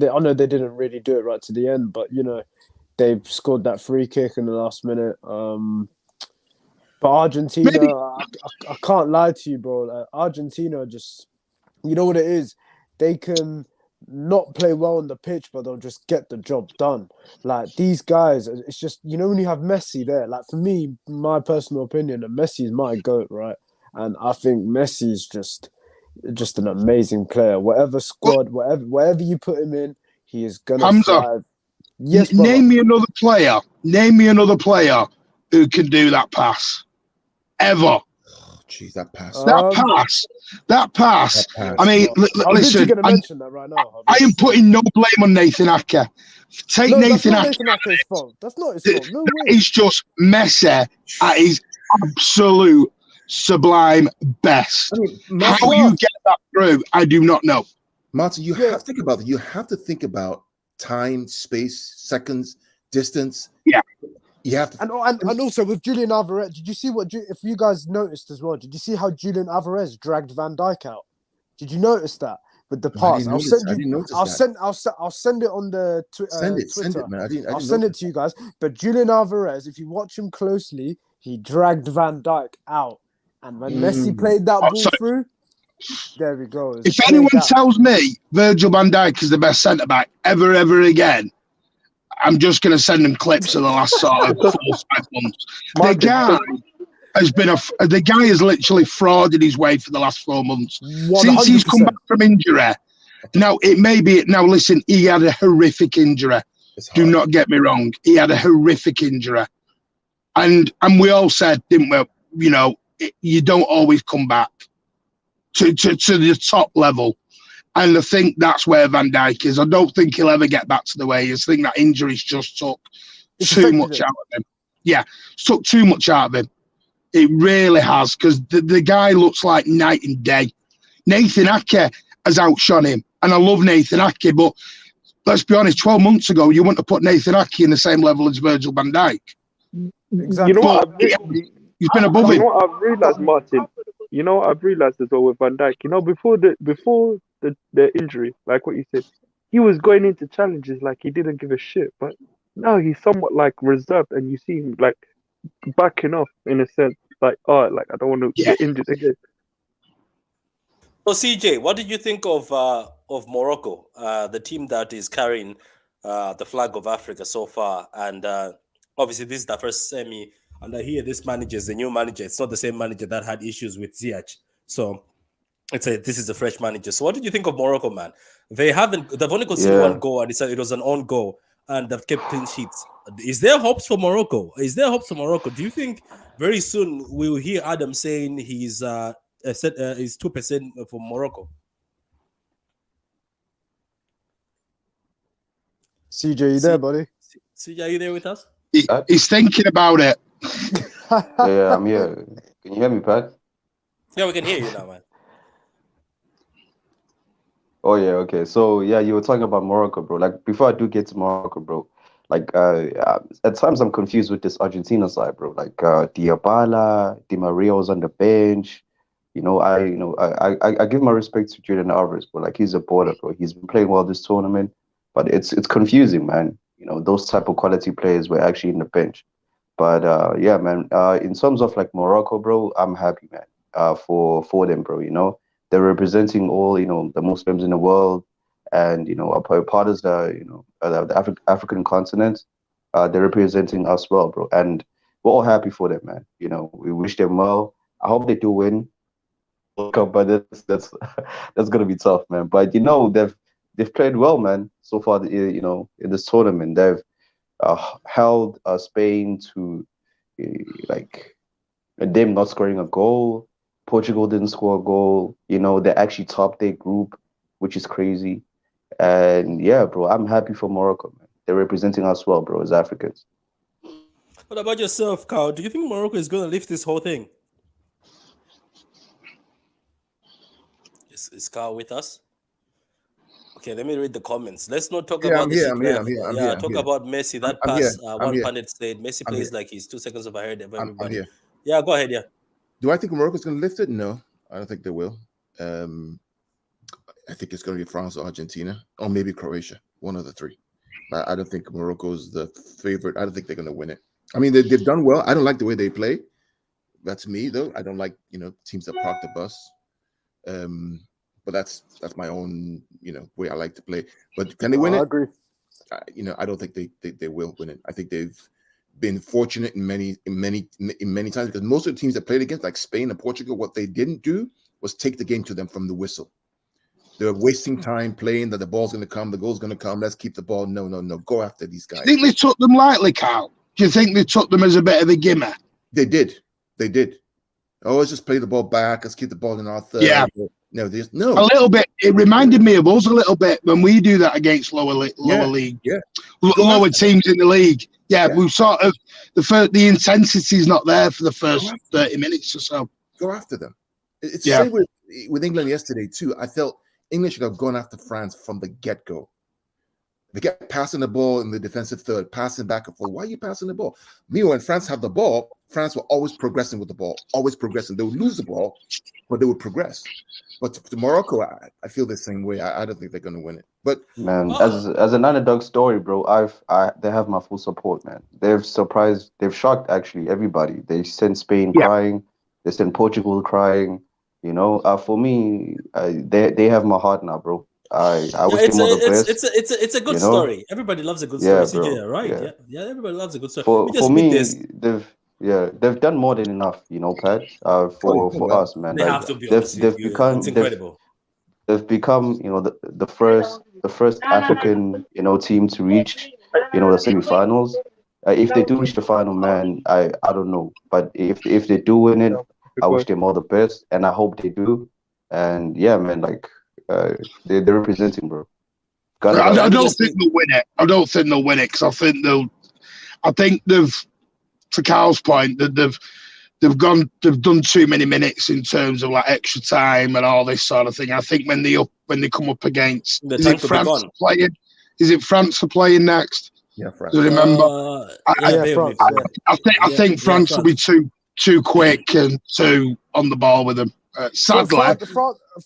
I know they didn't really do it right to the end, but you know, they scored that free kick in the last minute. But Argentina, I can't lie to you, bro. Argentina just, you know what it is? They can not play well on the pitch, but they'll just get the job done. Like these guys, it's just, you know, when you have Messi there, like for me, my personal opinion, that Messi is my GOAT, right? And I think Messi is just an amazing player. Whatever squad, whatever you put him in, he is gonna thrive. Yes, brother. Name me another player who can do that pass. Ever. Jeez, that pass. That pass. I mean, listen. I'm mention that right now. I am putting no blame on Nathan Ake. Nathan Ake. Nathan Ake's fault. That's not his fault. No way. He's just Messi at his absolute sublime best. I mean, how you get that through, I do not know. Martin, you have to think about it. You have to think about time, space, seconds, distance. Yeah. You have to, and also with Julian Alvarez, did you see if you guys noticed as well? Did you see how Julian Alvarez dragged Van Dijk out? Did you notice that with the pass? I'll send it on the Twitter. Send it, man. I'll send it to you guys. But Julian Alvarez, if you watch him closely, he dragged Van Dijk out, and when Messi played that ball through, there we go. If anyone tells me Virgil van Dijk is the best centre back ever again, I'm just going to send them clips of the last sort of 4 or 5 months. The guy has literally frauded his way for the last 4 months 100%. Since he's come back from injury. Now listen, he had a horrific injury. Do not get me wrong. He had a horrific injury, and we all said, didn't we? You know, you don't always come back to the top level. And I think that's where Van Dijk is. I don't think he'll ever get back to the way he is. I think that injuries just took too much out of him. Yeah, took too much out of him. It really has, because the guy looks like night and day. Nathan Ake has outshone him, and I love Nathan Ake, but let's be honest, 12 months ago, you wouldn't have put Nathan Ake in the same level as Virgil van Dijk. Exactly. You know what? He's been above him. You know what I've realised, Martin? You know what I've realised as well with Van Dijk? You know, before the injury, like what you said, he was going into challenges like he didn't give a shit. But now he's somewhat like reserved, and you see him like backing off in a sense, like I don't want to get injured again. So CJ, what did you think of Morocco, the team that is carrying the flag of Africa so far? And obviously this is the first semi, and I hear this manager is the new manager. It's not the same manager that had issues with Ziyech. So this is a fresh manager. So what did you think of Morocco, man? They've only conceded one goal, and it was an own goal, and they've kept clean sheets. Is there hopes for Morocco? Do you think very soon we will hear Adam saying he's 2% for Morocco? CJ, you there, buddy? CJ, are you there with us? He's thinking about it. Yeah, I'm here. Can you hear me, Pat? Yeah, we can hear you now, man. Oh yeah, okay. So yeah, you were talking about Morocco, bro. Like before I do get to Morocco, bro, like at times I'm confused with this Argentina side, bro. Like Diabala, Di Maria was on the bench. I give my respect to Julian Alvarez, bro. Like he's a baller, bro. He's been playing well this tournament, but it's confusing, man. Those type of quality players were actually in the bench. But yeah, man. In terms of like Morocco, bro, I'm happy, man. For them, bro. They're representing all the Muslims in the world, and a part of the African continent. They're representing us well, bro, and we're all happy for them, man. We wish them well. I hope they do win World Cup, but that's that's gonna be tough, man. But they've played well, man, so far. In this tournament, they've held Spain to like them not scoring a goal. Portugal didn't score a goal. They actually topped their group, which is crazy. And yeah, bro, I'm happy for Morocco, man. They're representing us well, bro, as Africans. What about yourself, Carl? Do you think Morocco is going to lift this whole thing? Is Carl with us? Okay, let me read the comments. Let's not talk Yeah, about I'm the here. shit I'm we here. have. I'm here. I'm Yeah, here. I'm talk here. about Messi. That I'm here. pass, I'm one here. pundit said Messi I'm plays here. like he's 2 seconds ahead of I'm everybody. here. Yeah, go ahead. Yeah. Do I think Morocco's going to lift it? No, I don't think they will. I think it's going to be France or Argentina, or maybe Croatia, one of the three. I don't think Morocco's the favorite. I don't think they're going to win it. I mean, they've done well. I don't like the way they play. That's me, though. I don't like teams that park the bus. But that's my own way I like to play. But can they win I it? agree. I don't think they will win it. I think they've been fortunate in many times, because most of the teams that played against, like Spain and Portugal, what they didn't do was take the game to them from the whistle. They're wasting time playing that the ball's going to come, the goal's going to come. Let's keep the ball. No. Go after these guys. Do you think they took them lightly, Carl? Do you think they took them as a bit of a gimmer? They did. Oh, let's just play the ball back. Let's keep the ball in our third. Yeah. No. A little bit. It reminded me of us a little bit when we do that against lower league, lower teams in the league. Yeah, we sort of the intensity is not there for the first 30 minutes or so. Go after them. It's the same with England yesterday too. I felt England should have gone after France from the get-go. They get passing the ball in the defensive third, passing back and forth. Why are you passing the ball? Meanwhile, when France have the ball, France were always progressing with the ball, always progressing. They would lose the ball, but they would progress. But to Morocco, I feel the same way. I don't think they're going to win it. But man, as an underdog story, bro, they have my full support, man. They've shocked actually everybody. They sent Spain crying, they sent Portugal crying. For me, they have my heart now, bro. I wish them all the best. It's a good story. Everybody loves a good story. CJ, right? Yeah, everybody loves a good story. For me, they've done more than enough, Pat. For us, man. They have to be honest with you. It's incredible. They've become, the first African, team to reach, the semifinals. If they do reach the final, man, I don't know, but if they do win it, I wish them all the best, and I hope they do. And yeah, man, like they're representing, bro. I don't think they'll win it. I don't think they'll win it because I think they've, to Carl's point, that they've done too many minutes in terms of like extra time and all this sort of thing. I think when they come up against, is it France playing? Is it France are playing next? Yeah, France. Do you remember? France. I think France will be too quick and too on the ball with them. Sadly,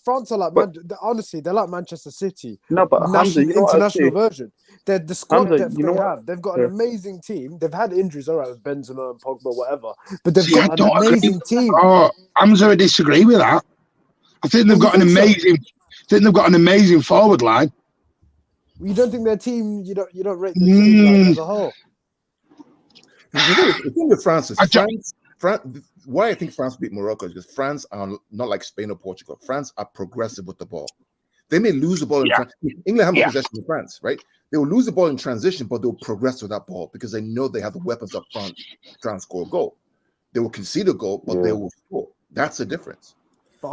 France are like honestly, they're like Manchester City. No, but Hamza, international version. They're the squad Hamza, depth they have. They've got an amazing team. They've had injuries, all right, with Benzema and Pogba, whatever. But they've got an amazing team. Oh, Hamza, I disagree with that. I think they've got an amazing. I think they've got an amazing forward line. You don't think their team? You don't rate the team as a whole. The thing with France is France. Why I think France beat Morocco is because France are not like Spain or Portugal. France are progressive with the ball. They may lose the ball in England have more possession in France, right? They will lose the ball in transition, but they'll progress with that ball because they know they have the weapons up front to try and score a goal. They will concede a goal, but they will score. That's the difference.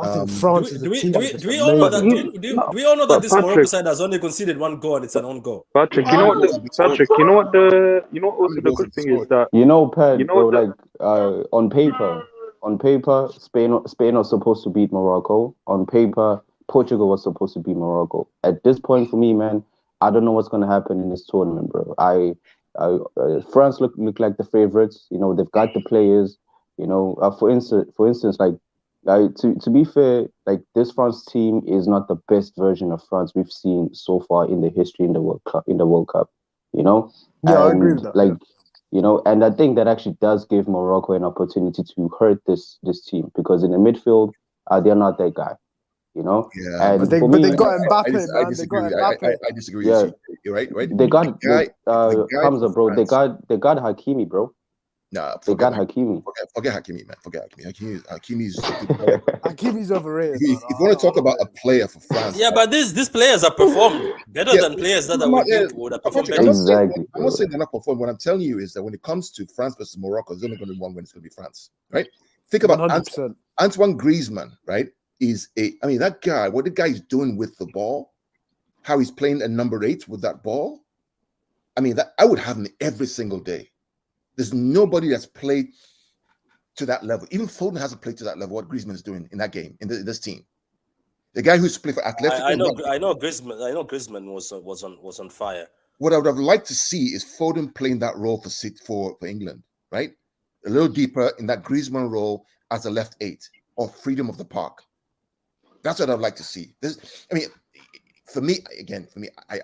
I think France is Do a we team. do we that's do we all know that? amazing. Do we all know that But this Morocco Patrick, side has only conceded one goal and it's an own goal? Patrick, you know what? Patrick, you know what How also many the goals good have they thing is scored? that You know, Pat, you know bro, what the like on paper, Spain was supposed to beat Morocco. On paper, Portugal was supposed to beat Morocco. At this point, for me, man, I don't know what's gonna happen in this tournament, bro. France look like the favorites. You know, they've got the players. You know, for instance, like to be fair, like this France team is not the best version of France we've seen so far in the history in the World Cup. You know, Yeah, I agree with and that. like you know, and I think that actually does give Morocco an opportunity to hurt this team because in the midfield, they're not that guy. You know, Yeah, and But for they me, got I Mbappe, man. They disagree got with you. Mbappe. I disagree with yeah, you. You're right, right? they got The guy Hamza, for bro. France. They got Hakimi, bro. Nah, They forget got Hakimi. forget Hakimi, man. Forget Hakimi. Hakimi's a good player. Hakimi's overrated, man. If you want to talk about a player for France, Yeah, but these players have performed better yeah, than players that I I'm would not, think would have performed Patrick, better. Exactly, I'm not bro. saying they're not performing. What I'm telling you is that when it comes to France versus Morocco, there's only going to be one win. It's going to be France, right? Think about 100%. Antoine Griezmann, right? I mean, that guy, what the guy is doing with the ball, how he's playing a number 8 with that ball. I mean, that I would have him every single day. There's nobody that's played to that level. Even Foden hasn't played to that level. What Griezmann is doing in that game in this team, the guy who's played for Atletico. I know Griezmann was on fire. What I would have liked to see is Foden playing that role for England, right? A little deeper in that Griezmann role as a left 8 or freedom of the park. That's what I'd like to see. I mean, for me,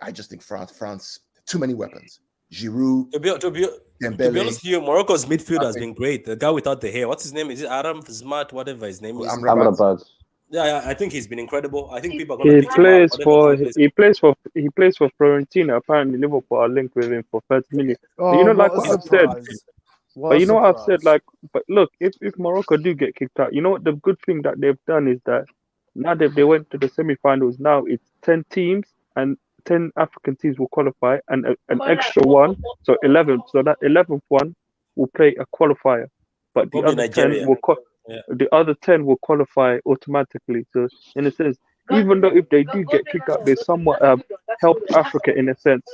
I just think France, too many weapons. Giroud, To be Dembele. honest with you, Morocco's midfield has been great. The guy without the hair, what's his name? Is it Adam Smart? Whatever his name is. Amrabat. Yeah, I think he's been incredible. I think people are going to he pick him up. he plays for Fiorentina. Apparently, Liverpool are linked with him for 30 million. Oh, But you know, what like a what I've said. surprise. What But a you know what I've said, surprise. like, but look, if Morocco do get kicked out, you know what the good thing that they've done is that now that they went to the semi-finals, now it's 10 teams and 10 African teams will qualify and an extra one, so 11. So that 11th one will play a qualifier, but the Probably other Nigeria. 10 will the other 10 will qualify automatically. So in a sense, even though if they do get kicked out, they somewhat helped Africa in a sense.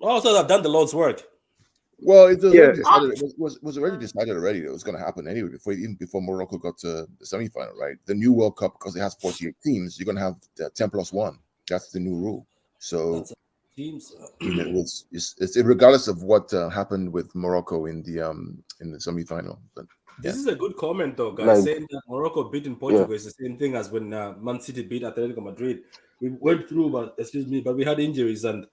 Also, I've done the Lord's work. Well, it was Yeah. already decided. It was already decided already that it was going to happen anyway. Before Morocco got to the semi-final, right? The new World Cup, because it has 48 teams, you're going to have 10 plus 1. That's the new rule. So That's teams. it's regardless of what happened with Morocco in the semi-final. But This is a good comment, though, guys. Like- saying that Morocco beating Portugal is the same thing as when Man City beat Atletico Madrid. We went through, but we had injuries, and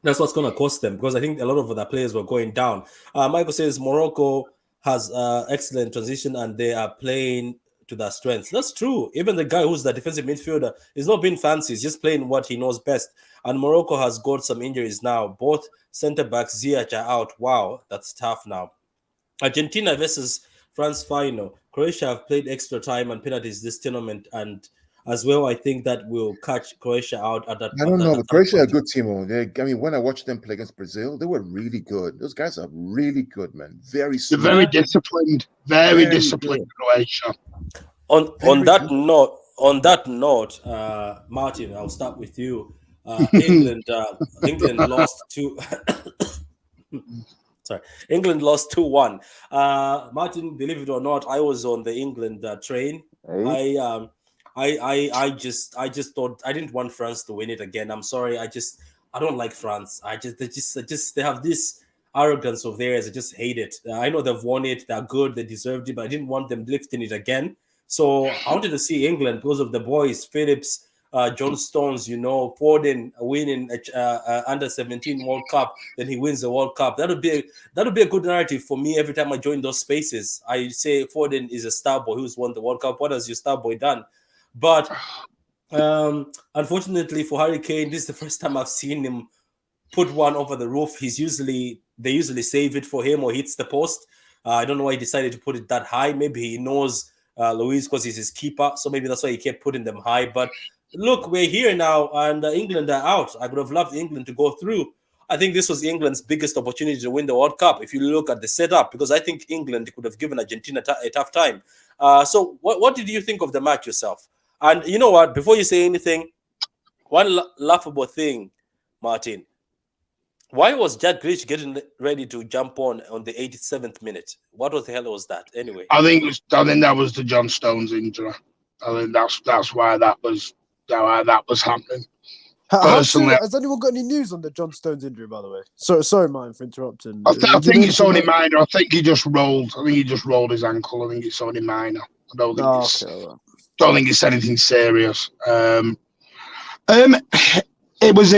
that's what's going to cost them because I think a lot of the players were going down. Michael says Morocco has excellent transition and they are playing to their strengths. That's true. Even the guy who's the defensive midfielder is not being fancy. He's just playing what he knows best. And Morocco has got some injuries now. Both centre backs, Ziyech, are out. Wow, that's tough now. Argentina versus France final. Croatia have played extra time and penalties this tournament, and as well, I think that will catch Croatia out at that. I don't know, at but that Croatia are a point. good team. I mean, when I watched them play against Brazil, they were really good. Those guys are really good, man. Very They're smart. very disciplined. Very Very disciplined, Croatia. On that note, Martin, I'll start with you. England lost two. Sorry, England lost 2-1. Martin, believe it or not, I was on the England train. Hey? I just thought I didn't want France to win it again. I'm sorry. I don't like France. They have this arrogance of theirs. I just hate it. I know they've won it. They're good. They deserved it, but I didn't want them lifting it again. So I wanted to see England because of the boys, Phillips, John Stones, Foden winning under 17 World Cup. Then he wins the World Cup. That would be a good narrative for me every time I join those spaces. I say Foden is a star boy who's won the World Cup. What has your star boy done? But unfortunately for Harry Kane, this is the first time I've seen him put one over the roof. They usually save it for him or hits the post. I don't know why he decided to put it that high. Maybe he knows Luis because he's his keeper, so maybe that's why he kept putting them high. But look, we're here now, and England are out. I would have loved England to go through. I think this was England's biggest opportunity to win the World Cup. If you look at the setup, because I think England could have given Argentina a tough time. So what did you think of the match yourself? And you know what? Before you say anything, one laughable thing, Martin. Why was Jack Grealish getting ready to jump on the 87th minute? What the hell was that? Anyway, I think that was the John Stones injury. I think that's why that was happening. Personally, has anyone got any news on the John Stones injury? By the way, sorry, Martin, for interrupting. I think it's only minor. I think he just rolled. I think he just rolled his ankle. I think it's only minor. I don't think don't think it's anything serious. It was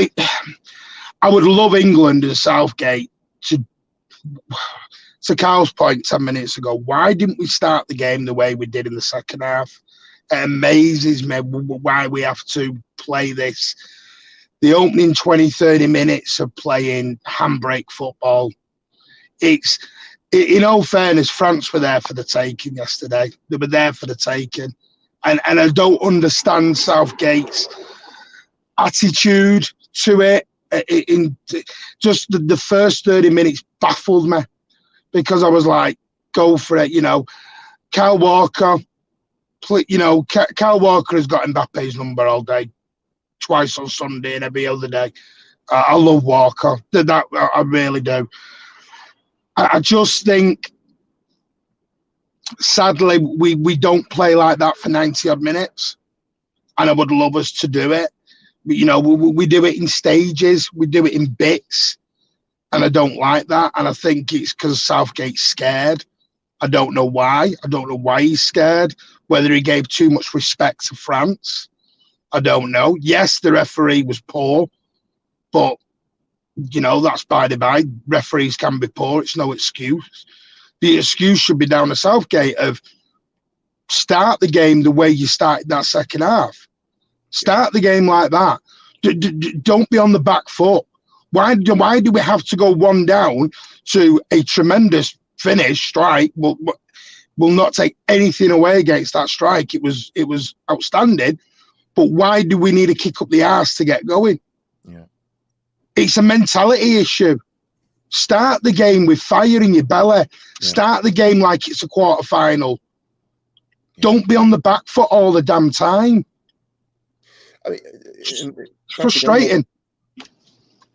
I would love England and Southgate to Carl's point 10 minutes ago. Why didn't we start the game the way we did in the second half? It amazes me why we have to play this. The opening 20, 30 minutes of playing handbrake football. In all fairness, France were there for the taking yesterday. They were there for the taking. And I don't understand Southgate's attitude to it. In just the first 30 minutes baffled me because I was like, go for it. Kyle Walker, Kyle Walker has got Mbappe's number all day, twice on Sunday and every other day. I love Walker. That I really do. I just think, sadly, we don't play like that for 90 odd minutes, and I would love us to do it. But, we do it in stages, we do it in bits, and I don't like that. And I think it's because Southgate's scared. I don't know why. I don't know why he's scared. Whether he gave too much respect to France, I don't know. Yes, the referee was poor, but that's by the by. Referees can be poor. It's no excuse. The excuse should be down to Southgate of start the game the way you started that second half. Start the game like that. Don't be on the back foot. Why do we have to go one down to a tremendous finish strike? Will not take anything away against that strike. It was outstanding. But why do we need to kick up the arse to get going? Yeah. It's a mentality issue. Start the game with fire in your belly. Yeah. Start the game like it's a quarter-final. Yeah. Don't be on the back foot all the damn time. I mean, it's frustrating.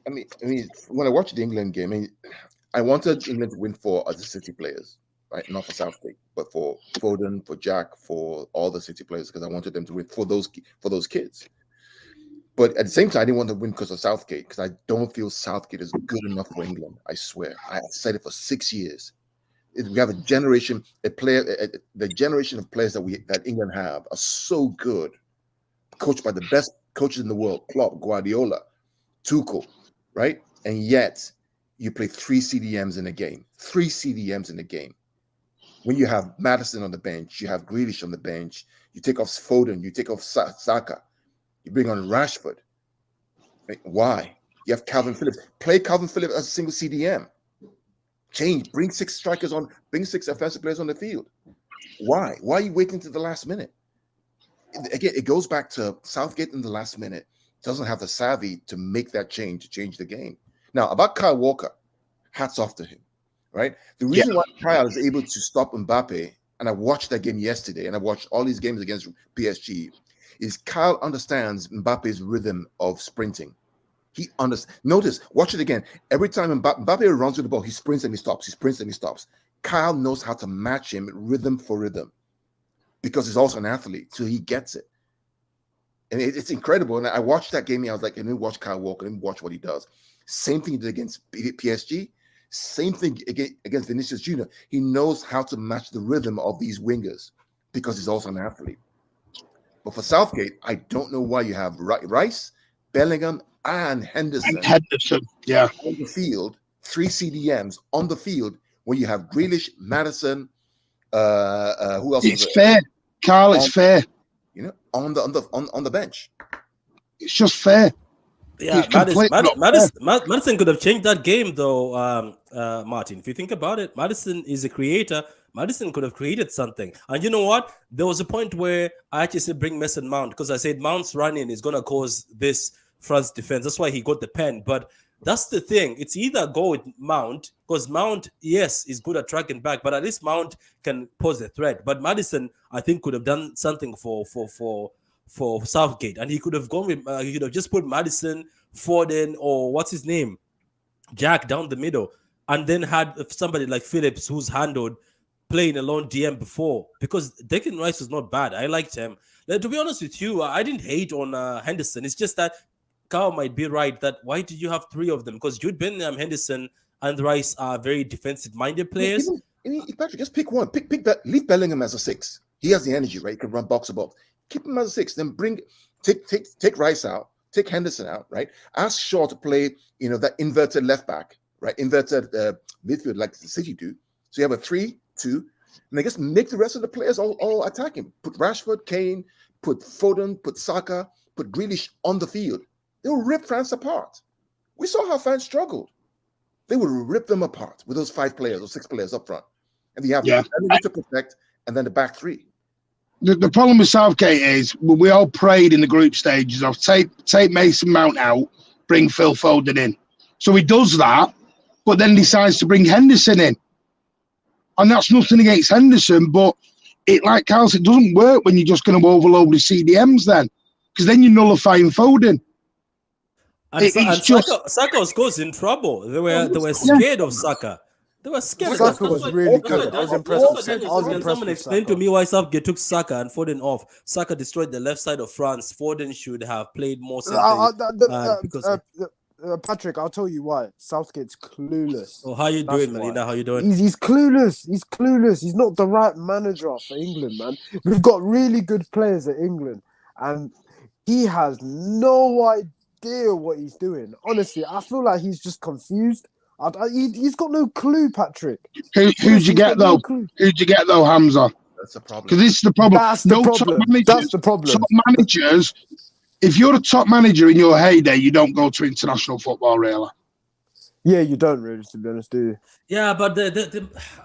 I mean, when I watched the England game, I wanted England to win for other City players, right? Not for Southgate, but for Foden, for Jack, for all the City players, because I wanted them to win for those kids. But at the same time, I didn't want to win because of Southgate, because I don't feel Southgate is good enough for England. I swear, I said it for 6 years. We have a generation, the generation of players that England have are so good, coached by the best coaches in the world: Klopp, Guardiola, Tuchel, right? And yet you play 3 CDMs in a game. 3 CDMs in a game. When you have Maddison on the bench, you have Grealish on the bench, you take off Foden, you take off Saka, you bring on Rashford. Right? Why? You have Calvin Phillips. Play Calvin Phillips as a single CDM. Change. Bring 6 strikers on. Bring 6 offensive players on the field. Why? Why are you waiting to the last minute? Again, it goes back to Southgate in the last minute. Doesn't have the savvy to make that change, to change the game. Now, about Kyle Walker, hats off to him, right? The reason why Kyle is able to stop Mbappe, and I watched that game yesterday, and I watched all these games against PSG, is Kyle understands Mbappe's rhythm of sprinting. He understands. Notice, watch it again. Every time Mbappe runs with the ball, he sprints and he stops. He sprints and he stops. Kyle knows how to match him rhythm for rhythm because he's also an athlete, so he gets it. And it's incredible. And I watched that game, and I was like, let me watch Kyle Walker, let me watch what he does. Same thing he did against PSG. Same thing against Vinicius Jr. He knows how to match the rhythm of these wingers because he's also an athlete. But for Southgate, I don't know why you have Rice, Bellingham, and Henderson. On the field, 3 CDMs on the field when you have Grealish, Maddison, who else? It's fair, Carl. It's fair. On the bench. It's just fair. Yeah, Maddison could have changed that game though, Martin. If you think about it, Maddison is a creator. Maddison could have created something. And you know what? There was a point where I actually said bring Mason Mount because I said Mount's running is going to cause this France defense. That's why he got the pen. But that's the thing. It's either go with Mount because Mount, yes, is good at tracking back, but at least Mount can pose a threat. But Madison, I think, could have done something for Southgate, and he could have gone with he could have just put Madison, Foden, or what's his name, Jack down the middle, and then had somebody like Phillips who's handled playing alone DM before, because Declan Rice was not bad. I liked him. To be honest with you, I didn't hate on Henderson. It's just that Carl might be right that why did you have three of them? Because Jude Bellingham, Henderson, and Rice are very defensive-minded players. Patrick, just pick one. Leave Bellingham as a 6. He has the energy, right? He can run box to box. Keep him as a 6. Then take Rice out. Take Henderson out, right? Ask Shaw to play, that inverted left back, right? Inverted midfield like the City do. So you have a 3-2, and I guess make the rest of the players all attacking. Put Rashford, Kane, put Foden, put Saka, put Grealish on the field. They will rip France apart. We saw how France struggled. They would rip them apart with those 5 players or 6 players up front. And you have to protect, and then the back 3. The problem with Southgate is we all prayed in the group stages of take Mason Mount out, bring Phil Foden in. So he does that, but then decides to bring Henderson in. And that's nothing against Henderson, but like Carl said, it doesn't work when you're just going to overload the CDMs then, because then you're nullifying Foden. And Saka was in trouble. They were scared of Saka. They were scared. Saka was really good. I was impressed. Someone explained to me why Southgate took Saka and Foden off. Saka destroyed the left side of France. Foden should have played more. Patrick, I'll tell you why. Southgate's clueless. So how you doing, Melina? How you doing? He's clueless. He's clueless. He's not the right manager for England, man. We've got really good players at England, and he has no idea what he's doing. Honestly, I feel like he's just confused. He's got no clue, Patrick. Who'd you get though? Who'd you get though, Hamza? That's the problem. Because this is the problem. That's the problem. Top managers. If you're a top manager in your heyday, you don't go to international football, really. Yeah, you don't really, to be honest, do you? Yeah, but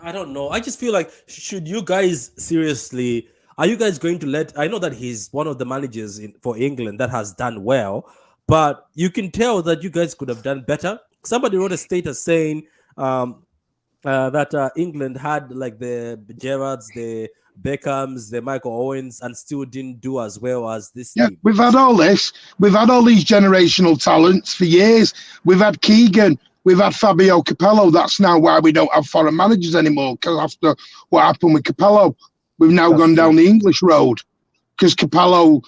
I don't know. I just feel like, should you guys seriously? Are you guys going to let? I know that he's one of the managers for England that has done well, but you can tell that you guys could have done better. Somebody wrote a status saying that England had like the Gerrards, the Beckhams, the Michael Owens, and still didn't do as well as this team. We've had all this. We've had all these generational talents for years. We've had Keegan. We've had Fabio Capello. That's now why we don't have foreign managers anymore, because after what happened with Capello, we've now gone down the English road, because Capello,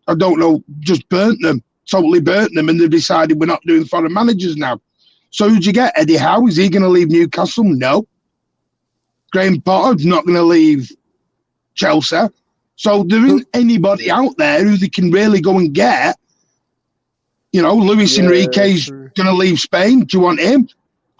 I don't know, just totally burnt them, and they've decided we're not doing foreign managers now. So who'd you get? Eddie Howe? Is he going to leave Newcastle? No. Graham Potter's not going to leave Chelsea. So there isn't anybody out there who they can really go and get. Luis Enrique's going to leave Spain. Do you want him?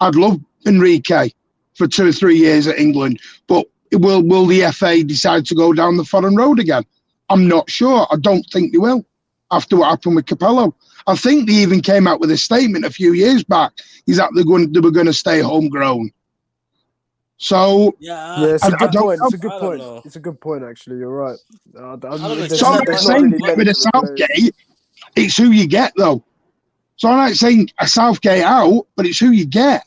I'd love Enrique for 2 or 3 years at England. But will the FA decide to go down the foreign road again? I'm not sure. I don't think they will, after what happened with Capello. I think they even came out with a statement a few years back. Is that they were going to stay homegrown. So it's a good point. It's a good point. It's a good point, actually. You're right. So I'm not saying with a Southgate, it's who you get though. So I'm not saying a Southgate out, but it's who you get.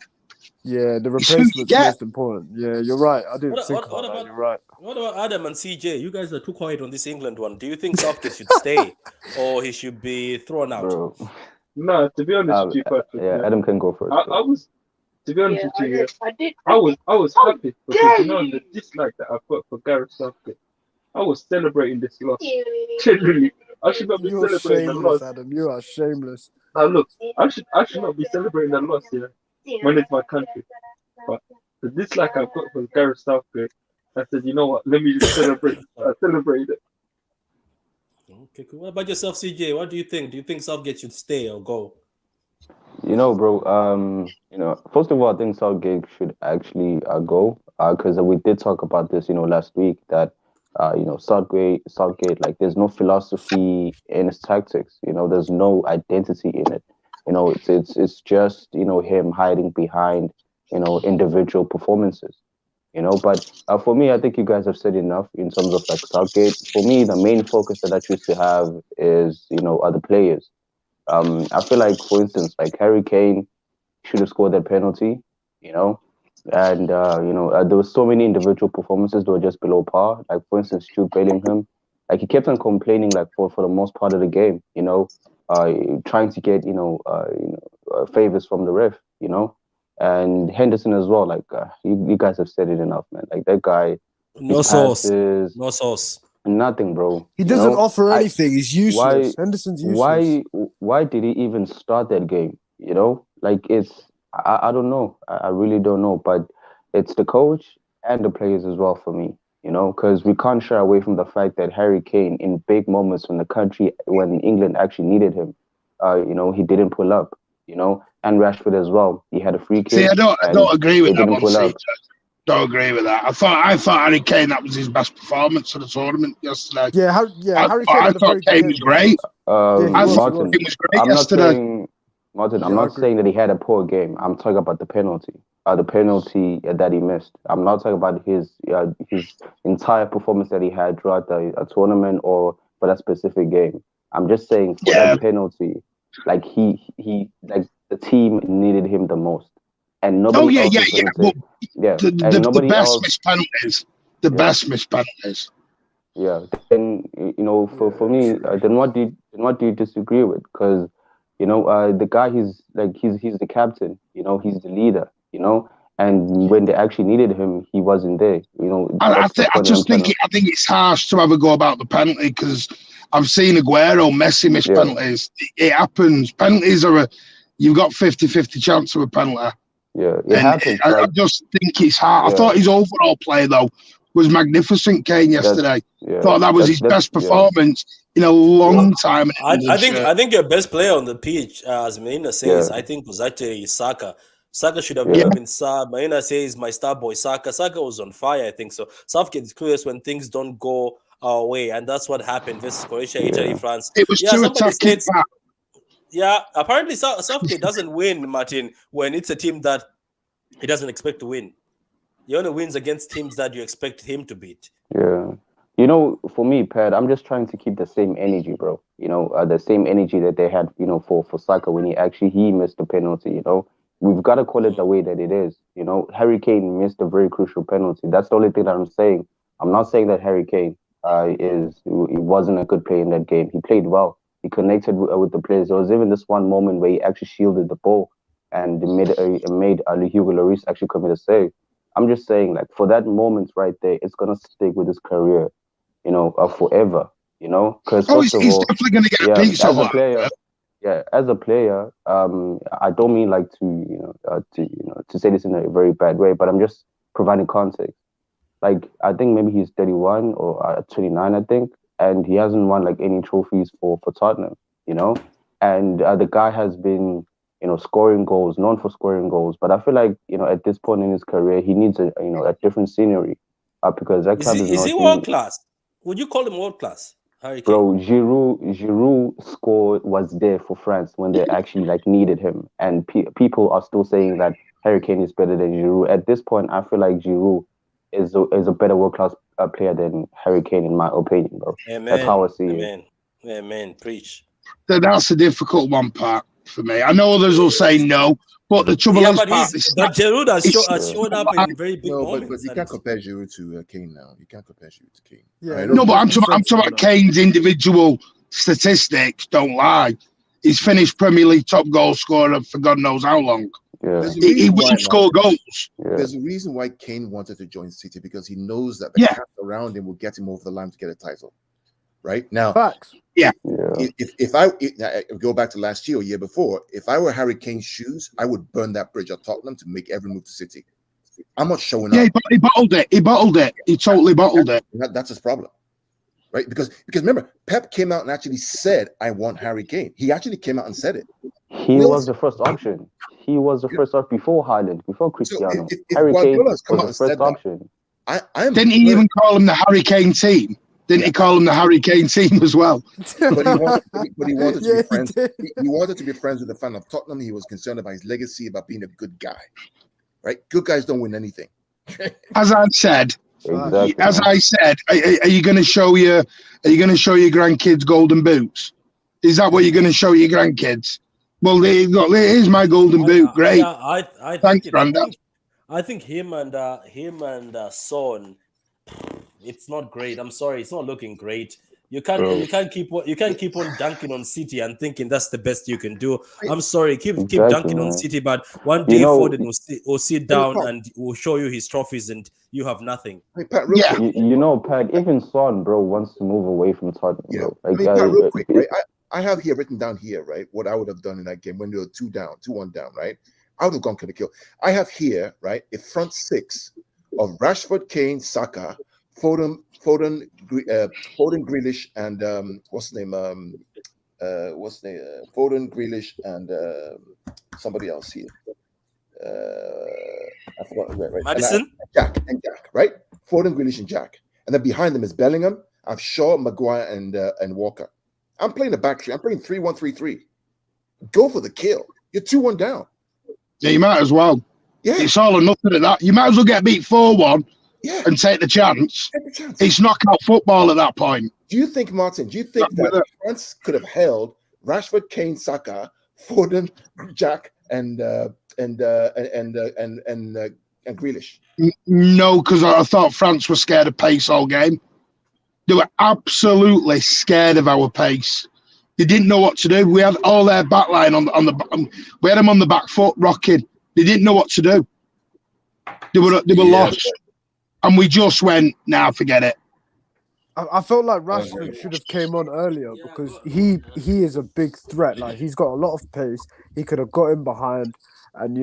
Yeah, the replacement's most important. Yeah, you're right. I didn't think about that. You're right. What about Adam and CJ? You guys are too quiet on this England one. Do you think Southgate should stay or he should be thrown out? Bro. No, to be honest with you, Patrick, Adam can go first. I was, to be honest with you, I was happy because the dislike that I put for Gareth Southgate. I was celebrating this loss. Genuinely, I should not be celebrating the loss. Adam, you are shameless. Now look, I should not be celebrating the loss here when it's my country. But the dislike I've got for Gareth Southgate, I said, you know what? Let me just celebrate. I celebrated it. Okay, cool. What about yourself, CJ? What do you think? Do you think Southgate should stay or go? Bro. First of all, I think Southgate should actually go, because we did talk about this, last week, that Southgate, like, there's no philosophy in his tactics. There's no identity in it. It's just him hiding behind individual performances. But for me, I think you guys have said enough in terms of like Southgate. For me, the main focus that I choose to have is other players. I feel like, for instance, like Harry Kane should have scored that penalty. you know. And there were so many individual performances that were just below par. Like for instance, Jude Bellingham, like he kept on complaining like for the most part of the game, trying to get favors from the ref, and Henderson as well. Like you guys have said it enough, man. Like that guy, No his sauce. passes, No sauce. nothing, bro. He doesn't offer anything. He's useless. Henderson's useless. Why did he even start that game? Like I don't know. I really don't know. But it's the coach and the players as well for me. Because we can't shy away from the fact that Harry Kane, in big moments when England actually needed him, he didn't pull up. And Rashford as well. He had a free kick. See, I don't agree with that one. Pull up. Don't agree with that. I thought Harry Kane, that was his best performance of the tournament yesterday. Harry Kane. I thought Kane was great. Martin, Kane was great yesterday. I'm not saying that he had a poor game. I'm talking about the penalty that he missed. I'm not talking about his entire performance that he had throughout the tournament or for that specific game. I'm just saying for that penalty, like he like the team needed him the most, and nobody. The best missed penalties. The best missed penalties. Yeah. Then for me, then what do you disagree with? Because the guy, he's the captain, he's the leader, and when they actually needed him, he wasn't there, I think it's harsh to have a go about the penalty because I've seen Aguero, Messi miss penalties. It happens. Penalties you've got 50-50 chance of a penalty. Yeah, it happens. I just think it's hard. I thought his overall play though was magnificent, Kane, yesterday. Thought that was his best performance in a long time. I think your best player on the pitch, as Marina says, I think was actually Saka. Saka should have never been star. Marina says my star boy Saka. Saka was on fire, I think so. Southgate is curious when things don't go our way, and that's what happened versus Croatia, Italy, France. It was too attacking. Apparently Southgate doesn't win, Martin, when it's a team that he doesn't expect to win. He only wins against teams that you expect him to beat. Yeah. For me, Pat, I'm just trying to keep the same energy, bro. The same energy that they had, for Saka when he missed the penalty, We've got to call it the way that it is. Harry Kane missed a very crucial penalty. That's the only thing that I'm saying. I'm not saying that Harry Kane he wasn't a good player in that game. He played well. He connected with the players. There was even this one moment where he actually shielded the ball and made Hugo Lloris actually commit a save. I'm just saying, like, for that moment right there, it's gonna stick with his career, forever. Because he's definitely gonna get a piece of player. Yeah, as a player, I don't mean like to say this in a very bad way, but I'm just providing context. Like, I think maybe he's 31 or 29, I think, and he hasn't won like any trophies for Tottenham, and the guy has been scoring goals, known for scoring goals. But I feel like, at this point in his career, he needs a different scenery, because that club is he world class? Would you call him world class? Bro, Giroud was there for France when they actually like needed him, and people are still saying that Harry Kane is better than Giroud. At this point, I feel like Giroud is a better world class player than Harry Kane, in my opinion, bro. Amen. That's how I see it. Amen. Preach. That's a difficult one part for me. I know others will say no, but the trouble is, but Giroud has shown up in very big moments. But you can't compare Giroud to Kane now. You can't compare Giroud to Kane. Yeah, no, but I'm talking about Kane's individual statistics. Don't lie. He's finished Premier League top goal scorer for God knows how long. Yeah. He will score goals. Yeah. There's a reason why Kane wanted to join City, because he knows that the cast around him will get him over the line to get a title. Right now, facts. Yeah. If I go back to last year or year before, if I were Harry Kane's shoes, I would burn that bridge at Tottenham to make every move to City. I'm not showing up. Yeah, he bottled it. He totally bottled it. That's his problem, right? Because remember, Pep came out and actually said, "I want Harry Kane." He actually came out and said it. He was the first option. He was the first option before Haaland, before Cristiano. So Harry Kane was the first option. Didn't he even call him the Harry Kane team? Didn't he call him the Harry Kane team as well? But he wanted to be friends. He wanted to be friends with the fan of Tottenham. He was concerned about his legacy, about being a good guy. Right? Good guys don't win anything. As I said, Exactly. Are you going to show your grandkids golden boots? Is that what you're going to show your grandkids? Well, there you go. Here's my golden boot. Great. I Thanks, Grandad. I think him and Son, it's not great. I'm sorry, it's not looking great. Bro. You can't keep on dunking on City and thinking that's the best you can do. Wait, I'm sorry, keep Exactly, dunking on man. City, but one You day know, Foden will sit wait, down Pat, and will show you his trophies, and you have nothing. wait, Pat, real Yeah. quick. you know, Pat. Even Son, bro, wants to move away from Tottenham, Yeah. bro. I Like, mean, Pat, real quick, right? I have here written down here, right, what I would have done in that game when they were 2-1 down, right? I would have gone for the kill. I have here, right, a front six of Rashford, Kane, Saka, Foden, Grealish, and what's the name? Foden, Grealish, and somebody else here. I forgot. Right. Madison? Jack, right? Foden, Grealish, and Jack. And then behind them is Bellingham. I have Shaw, Maguire, and Walker. I'm playing a back three. I'm playing 3-1-3-3. Go for the kill. You're 2-1 down. Yeah, you might as well. Yeah, It's all or nothing at that. You might as well get beat 4-1 yeah. and take the chance. Take a chance. It's knockout football at that point. Do you think, Martin? Do you think that France could have held Rashford, Kane, Saka, Foden, Jack, and Grealish? No, because I thought France were scared of pace all game. They were absolutely scared of our pace. They didn't know what to do. We had all their backline on the. We had them on the back foot rocking. They didn't know what to do. They were lost, and we just went. Now forget it. I felt like Rashford should have came on earlier because he is a big threat. Like he's got a lot of pace. He could have got in behind, and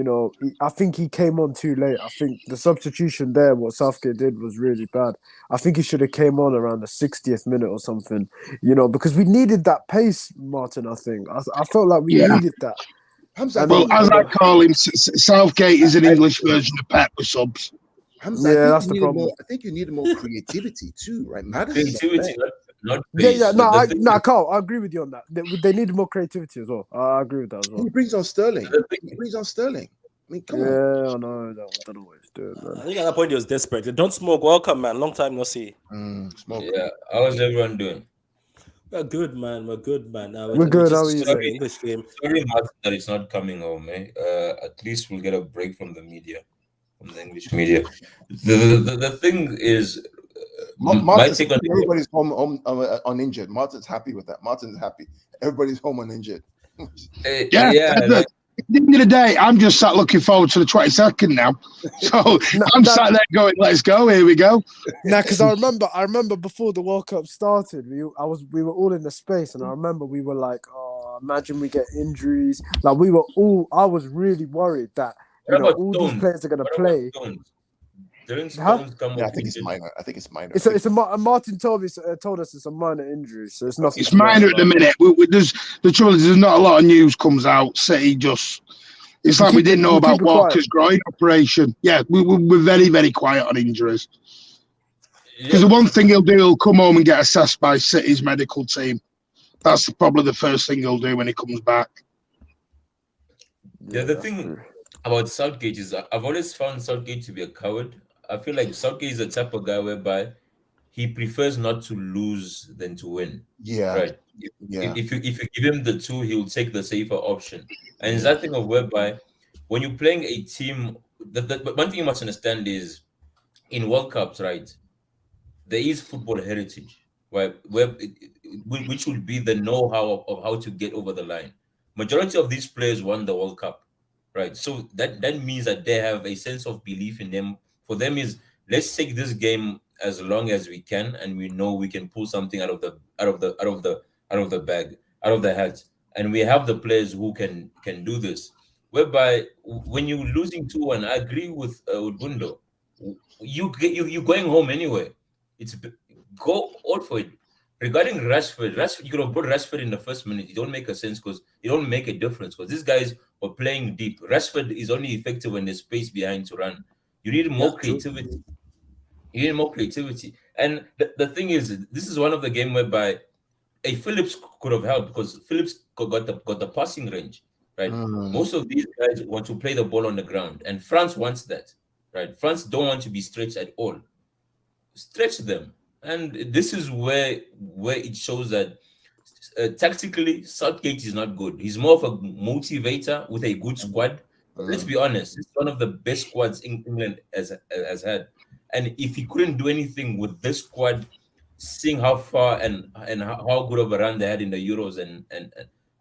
I think he came on too late. I think the substitution there, what Southgate did, was really bad. I think he should have came on around the 60th minute or something. Because we needed that pace, Martin. I think I felt like we needed that. Hamza, Well, as I call him, Southgate is an English version of Pep with subs. Hamza, Yeah, that's the problem. I think you need more creativity too, right? Madison, Creativity, not pace. No, Carl, I agree with you on that. They need more creativity as well. I agree with that as well. he brings on Sterling. I mean, come on. Yeah, I know. I don't know what he's doing, I man. think at that point he was desperate. Don't smoke. Welcome, man. Long time no see. Smoke. Yeah, how's everyone doing? We're good, man. We're good, man. We're good. How are you? Sorry. English game. Sorry, Martin, that it's not coming home, eh? At least we'll get a break from the media, from the English media. The thing is, my take on everybody's home uninjured. Martin's happy with that. Martin's happy. Everybody's home uninjured. Yeah. like, At the end of the day, I'm just sat looking forward to the 22nd now. So I'm sat there going, "Let's go! Here we go." Nah, because I remember before the World Cup started, we were all in the space, and I remember we were like, "Oh, imagine we get injuries." Like I was really worried that all these players are gonna play. Didn't Huh? Stones come Yeah, I with think it's injuries? minor. I think it's minor. It's a Martin told us it's a minor injury, so it's nothing. It's minor at the minute. There's the trouble is there's not a lot of news comes out. City just. It's like we didn't know about Walker's groin operation. Yeah, we're very, very quiet on injuries. Because the one thing he'll come home and get assessed by City's medical team. That's probably the first thing he'll do when he comes back. Yeah, the thing about Southgate is I've always found Southgate to be a coward. I feel like Southgate is the type of guy whereby he prefers not to lose than to win. Yeah. Right. If you give him the two, he'll take the safer option. And it's that thing of whereby when you're playing a team, the one thing you must understand is in World Cups, right? There is football heritage, right? Which would be the know-how of how to get over the line. Majority of these players won the World Cup, right? So that means that they have a sense of belief in them. For them is let's take this game as long as we can, and we know we can pull something out of the bag, out of the hat, and we have the players who can do this. Whereby when you're losing 2-1, I agree with Bundo. You going home anyway. It's go all for it. Regarding Rashford, you could have brought Rashford in the first minute. It don't make a sense because it don't make a difference because these guys were playing deep. Rashford is only effective when there's space behind to run. You need more creativity. True. You need more creativity. And the thing is, this is one of the game whereby a Phillips could have helped because Phillips got the passing range, right? Most of these guys want to play the ball on the ground, and France wants that, right? France don't want to be stretched at all. Stretch them. And this is where it shows that tactically, Southgate is not good. He's more of a motivator with a good squad Let's be honest, it's one of the best squads England has had. And if he couldn't do anything with this squad, seeing how far and how good of a run they had in the Euros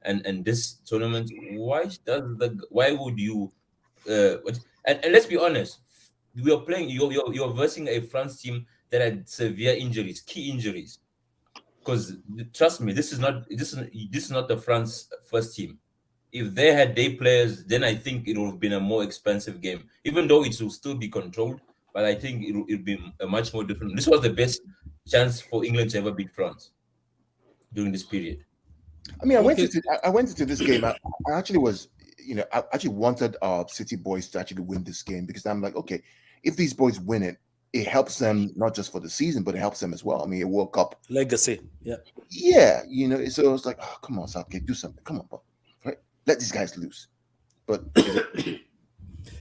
and this tournament, why would you and let's be honest, we are playing you're versing a France team that had severe injuries, key injuries. Because trust me, this is not the France first team. If they had day players, then I think it would have been a more expensive game. Even though it will still be controlled, but I think it would be a much more different. This was the best chance for England to ever beat France during this period. I mean, I went into this game. I actually was, I actually wanted our City boys to actually win this game because I'm like, okay, if these boys win it, it helps them not just for the season, but it helps them as well. I mean, a World Cup legacy. Yeah. Yeah. So it was like, oh, come on, Southgate, do something. Come on, bro. Right? Let these guys loose. But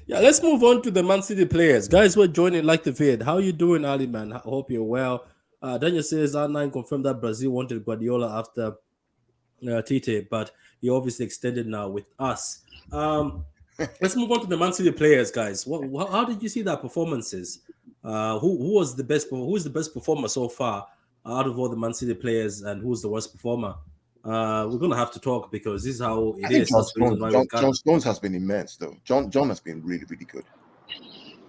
yeah, let's move on to the Man City players. Guys who are joining like the vid. How you doing, Ali, man? I hope you're well. Daniel says R9 confirmed that Brazil wanted Guardiola after Tite, but he obviously extended now with us. Let's move on to the Man City players, guys. How did you see their performances? Who was the best? Who is the best performer so far out of all the Man City players, and who's the worst performer? We're gonna have to talk because this is how it is. John Stones has been immense, though. John has been really, really good.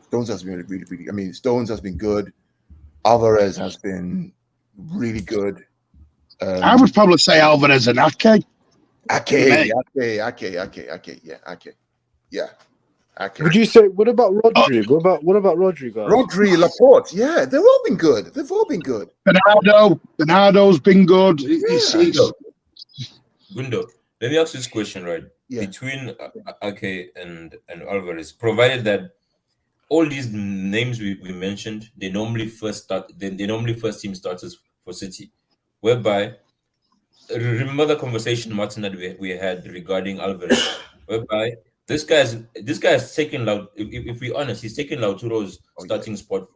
Stones has been really, really. I mean, Stones has been good. Alvarez has been really good. I would probably say Alvarez and Ake. Ake. Yeah. Okay. Would you say? What about Rodri? What about Rodri, guys? Rodri, Laporte. Yeah, they've all been good. Bernardo's been good. Gundo, let me ask you this question, right? Yeah. Between Ake and Alvarez, provided that all these names we mentioned, they normally first team starters for City, whereby remember the conversation, Martin, that we had regarding Alvarez, whereby this guy is taking if we're honest, he's taking Lauturo's starting spot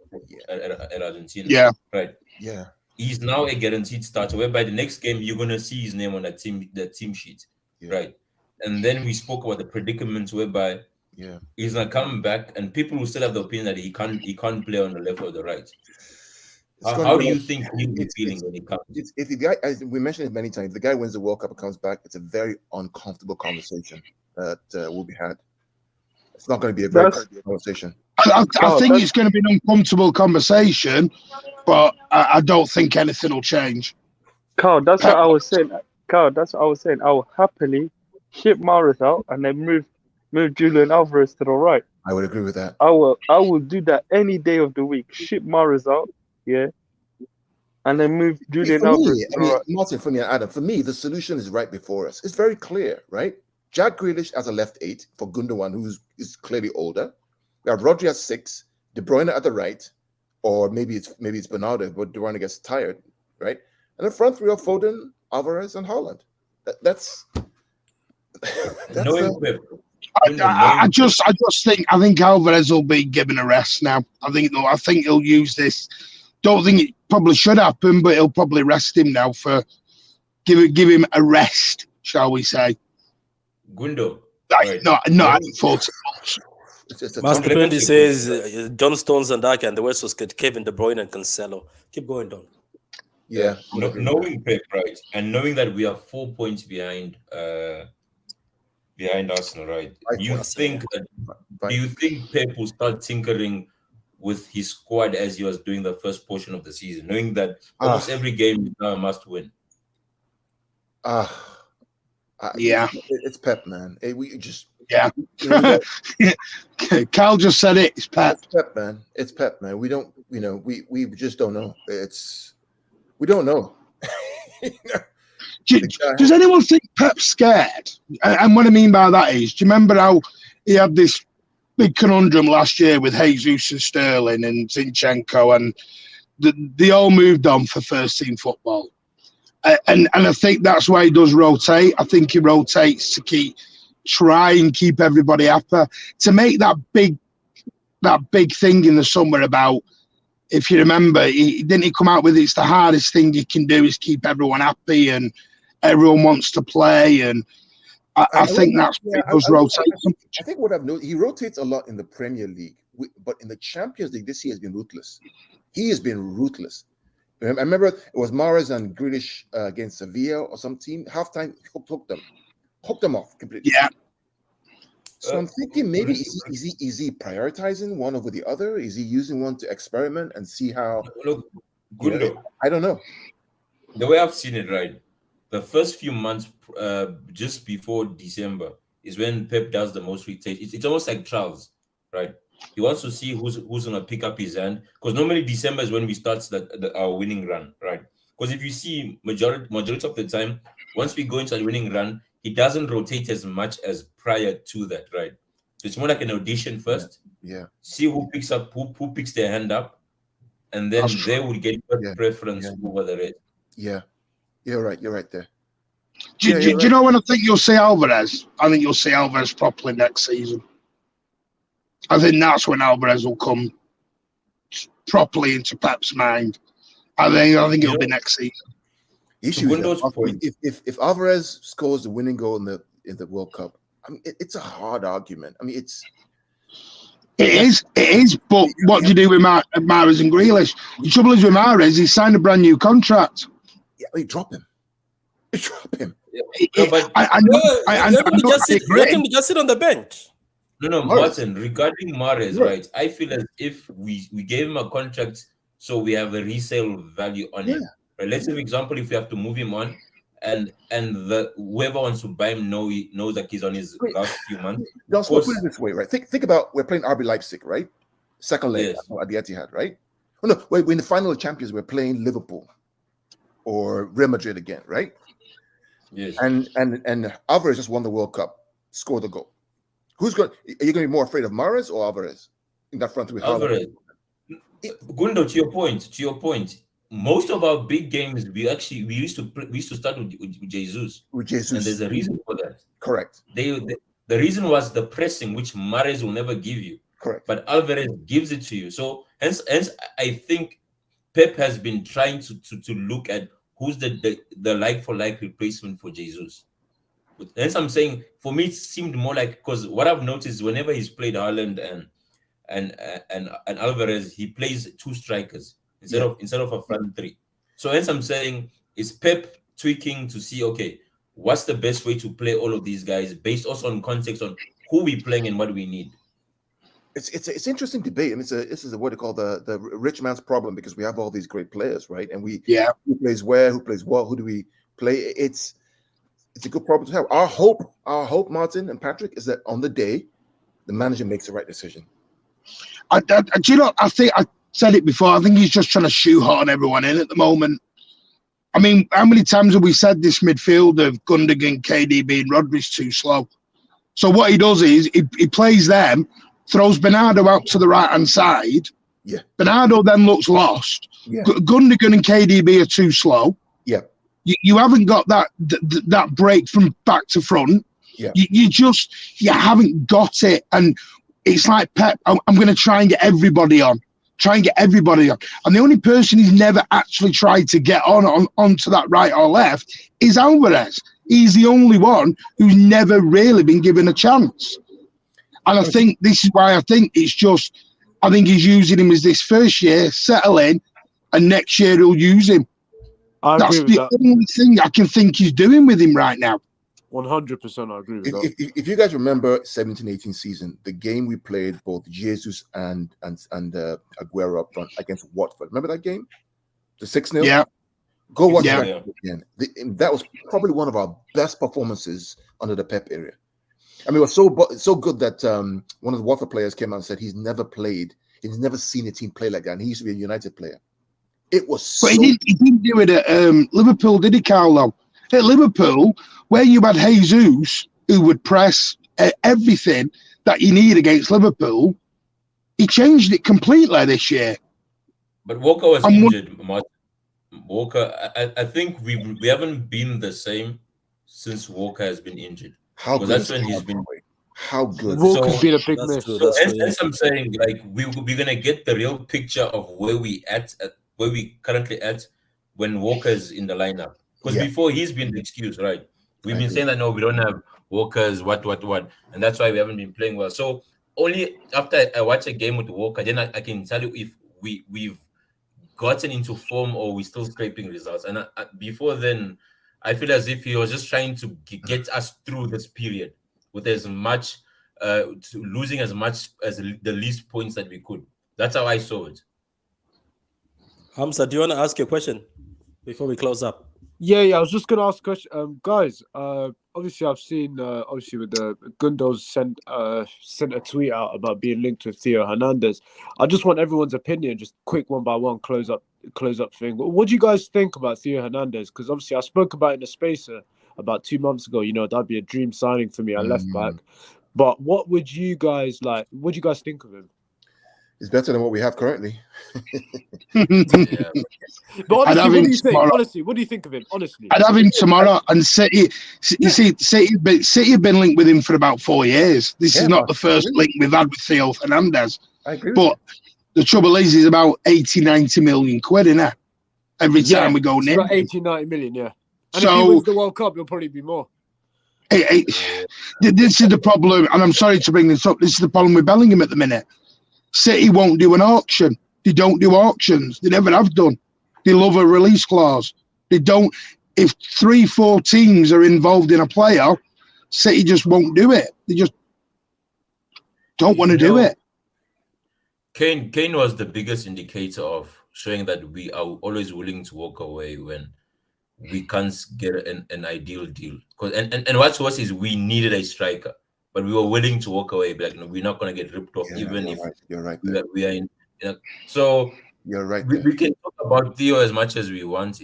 at Argentina. Yeah. Right. Yeah. He's now a guaranteed starter, whereby the next game you're gonna see his name on that team sheet. Yeah. Right. And then we spoke about the predicaments whereby he's not coming back, and people will still have the opinion that he can't play on the left or the right. How do you think he'll be feeling when he comes? If the guy, as we mentioned it many times, if the guy wins the World Cup and comes back, it's a very uncomfortable conversation that will be had. It's not going to be a very comfortable conversation. I think it's going to be an uncomfortable conversation, but I don't think anything will change. Carl, that's what I was saying. I will happily ship Mahrez out and then move Julian Alvarez to the right. I would agree with that. I will do that any day of the week. Ship Mahrez out, and then move Julian Alvarez to the right. Martin, for me and Adam, for me, the solution is right before us. It's very clear, right? Jack Grealish as a left 8 for Gundogan, who is clearly older. We have Rodri at 6, De Bruyne at the right, or maybe it's Bernardo, but De Bruyne gets tired, right? And the front three are Foden, Alvarez, and Haaland. That's I think Alvarez will be given a rest now. I think he'll use this. Don't think it probably should happen, but he'll probably rest him now for give him a rest, shall we say? Gundo. Not having 40 months. Master Pendi says John Stones and Ake, and the rest was Kevin De Bruyne and Cancelo. Keep going, Don. Yeah. Knowing Pep, right, and knowing that we are 4 points behind Arsenal, right? Do you think Pep will start tinkering with his squad as he was doing the first portion of the season, knowing that almost every game is now a must win? It's Pep, man. We just Cal just said it. It's Pep. It's Pep, man. We don't, we just don't know. We don't know. Does anyone think Pep's scared? And what I mean by that is, do you remember how he had this big conundrum last year with Jesus and Sterling and Zinchenko, and they all moved on for first team football? And I think that's why he does rotate. I think he rotates to try and keep everybody happy. To make that big thing in the summer about, if you remember, he come out with it's the hardest thing you can do is keep everyone happy and everyone wants to play. And I think that's what he does rotate. I think what I've noticed, he rotates a lot in the Premier League, but in the Champions League this year has been ruthless. He has been ruthless. I remember it was Mahrez and Grealish against Sevilla or some team. Halftime, hooked them off completely. Yeah. So I'm thinking maybe is he prioritizing one over the other? Is he using one to experiment and see how? Look, Gundo, I don't know. The way I've seen it, right, the first few months, just before December, is when Pep does the most rotation. It's almost like trials, right? He wants to see who's gonna pick up his hand, because normally December is when we start our winning run, right? Because if you see majority of the time, once we go into a winning run, he doesn't rotate as much as prior to that, right? So it's more like an audition first. Yeah. See who picks up who picks their hand up, and then they will get preference over the rest. Yeah. You're right there. Do you know when I think you'll see Alvarez? I think you'll see Alvarez properly next season. I think that's when Alvarez will come properly into Pep's mind. I think it'll be next season. If Alvarez scores the winning goal in the World Cup, I mean, it's a hard argument. I mean, it is. But what do you do with Mahrez and Grealish? The trouble is with Mahrez, he signed a brand new contract. Yeah, they drop him. Let him just sit on the bench. No, Martin. Regarding Mahrez, right? I feel as if we gave him a contract, so we have a resale value on him. Right? Let's say, for example, if we have to move him on, and whoever wants to buy him knows that he's on his last few months. Just put it this way, right? Think about, we're playing RB Leipzig, right? Second leg at the Etihad, right? Oh no, we're in the final of Champions. We're playing Liverpool or Real Madrid again, right? Yes. And Alvarez just won the World Cup, scored the goal. Are you going to be more afraid of Mahrez or Alvarez in that front with Alvarez? Gundo, to your point. Most of our big games, we used to start with Jesus. With Jesus, and there's a reason for that. Correct. The reason was the pressing, which Mahrez will never give you. Correct. But Alvarez gives it to you. So hence, I think Pep has been trying to look at who's the like for like replacement for Jesus. Hence, I'm saying, for me, it seemed more like, because what I've noticed whenever he's played Haaland and Alvarez, he plays two strikers instead of a front three. So hence, I'm saying, is Pep tweaking to see, okay, what's the best way to play all of these guys based also on context on who we're playing and what we need. It's interesting debate, and this is what they call the rich man's problem, because we have all these great players, right? And who plays where, who plays what, who do we play? It's a good problem to have. Our hope, Martin and Patrick, is that on the day, the manager makes the right decision. Do you know? I think I said it before. I think he's just trying to shoehorn everyone in at the moment. I mean, how many times have we said this midfield of Gundogan, KDB, and Rodri's too slow? So what he does is he plays them, throws Bernardo out to the right-hand side. Yeah. Bernardo then looks lost. Yeah. Gundogan and KDB are too slow. Yeah. You haven't got that break from back to front. Yeah. You haven't got it. And it's like, Pep, I'm going to try and get everybody on. And the only person he's never actually tried to get onto that right or left is Alvarez. He's the only one who's never really been given a chance. And I think this is why I think he's using him as this first year, settle in, and next year he'll use him. That's the only thing I can think he's doing with him right now. 100%, I agree with that. If you guys remember 17-18 season, the game we played both Jesus and Aguero up front against Watford. Remember that game? The 6-0? Yeah. Go watch that again. That was probably one of our best performances under the Pep era. I mean, it was so good that one of the Watford players came out and said he's never seen a team play like that. And he used to be a United player. It was so... But he didn't do it at Liverpool, did he, Carlo? At Liverpool, where you had Jesus, who would press everything that you need against Liverpool, he changed it completely this year. But Walker was injured, Martin. Walker, I think we haven't been the same since Walker has been injured. How good? That's when he's been. How good? Walker's been a big miss. As I'm saying, like we're gonna get the real picture of where we currently at when Walker's in the lineup. Because before he's been the excuse, right? We've been saying that no, we don't have Walker's what, and that's why we haven't been playing well. So only after I watch a game with Walker, then I can tell you if we've gotten into form or we're still scraping results. And before then, I feel as if he was just trying to get us through this period with as much, losing as much as the least points that we could. That's how I saw it. Hamza, do you want to ask your question before we close up? Yeah, I was just gonna ask a question, guys. Obviously, I've seen obviously with the Gundo's sent a tweet out about being linked with Theo Hernandez. I just want everyone's opinion, just quick one by one, close up thing. What do you guys think about Theo Hernandez? Because obviously, I spoke about it in a spacer about 2 months ago. You know, that'd be a dream signing for me at left back. But what would you guys like? What do you guys think of him? It's better than what we have currently. Yeah. But honestly, what do you think? Honestly, what do you think of him? Honestly, I'd have him tomorrow. And City, you see, City have been linked with him for about 4 years. This is not the first link we've had with Theo Fernandez. I agree. But the trouble is, he's about 80, 90 million quid, isn't it? Every time we go near. About 80, 90 million, yeah. And if he wins the World Cup, it'll probably be more. This is the problem, and I'm sorry to bring this up. This is the problem with Bellingham at the minute. City won't do an auction. They don't do auctions. They never have done. They love a release clause. They don't. If 3-4 teams are involved in a player, City just won't do it. They just don't want to do it. Kane was the biggest indicator of showing that we are always willing to walk away when we can't get an ideal deal. And what's worse is we needed a striker, but we were willing to walk away. Like, no, we're not going to get ripped off, even if you're right. We are in. So you're right. We can talk about Theo as much as we want.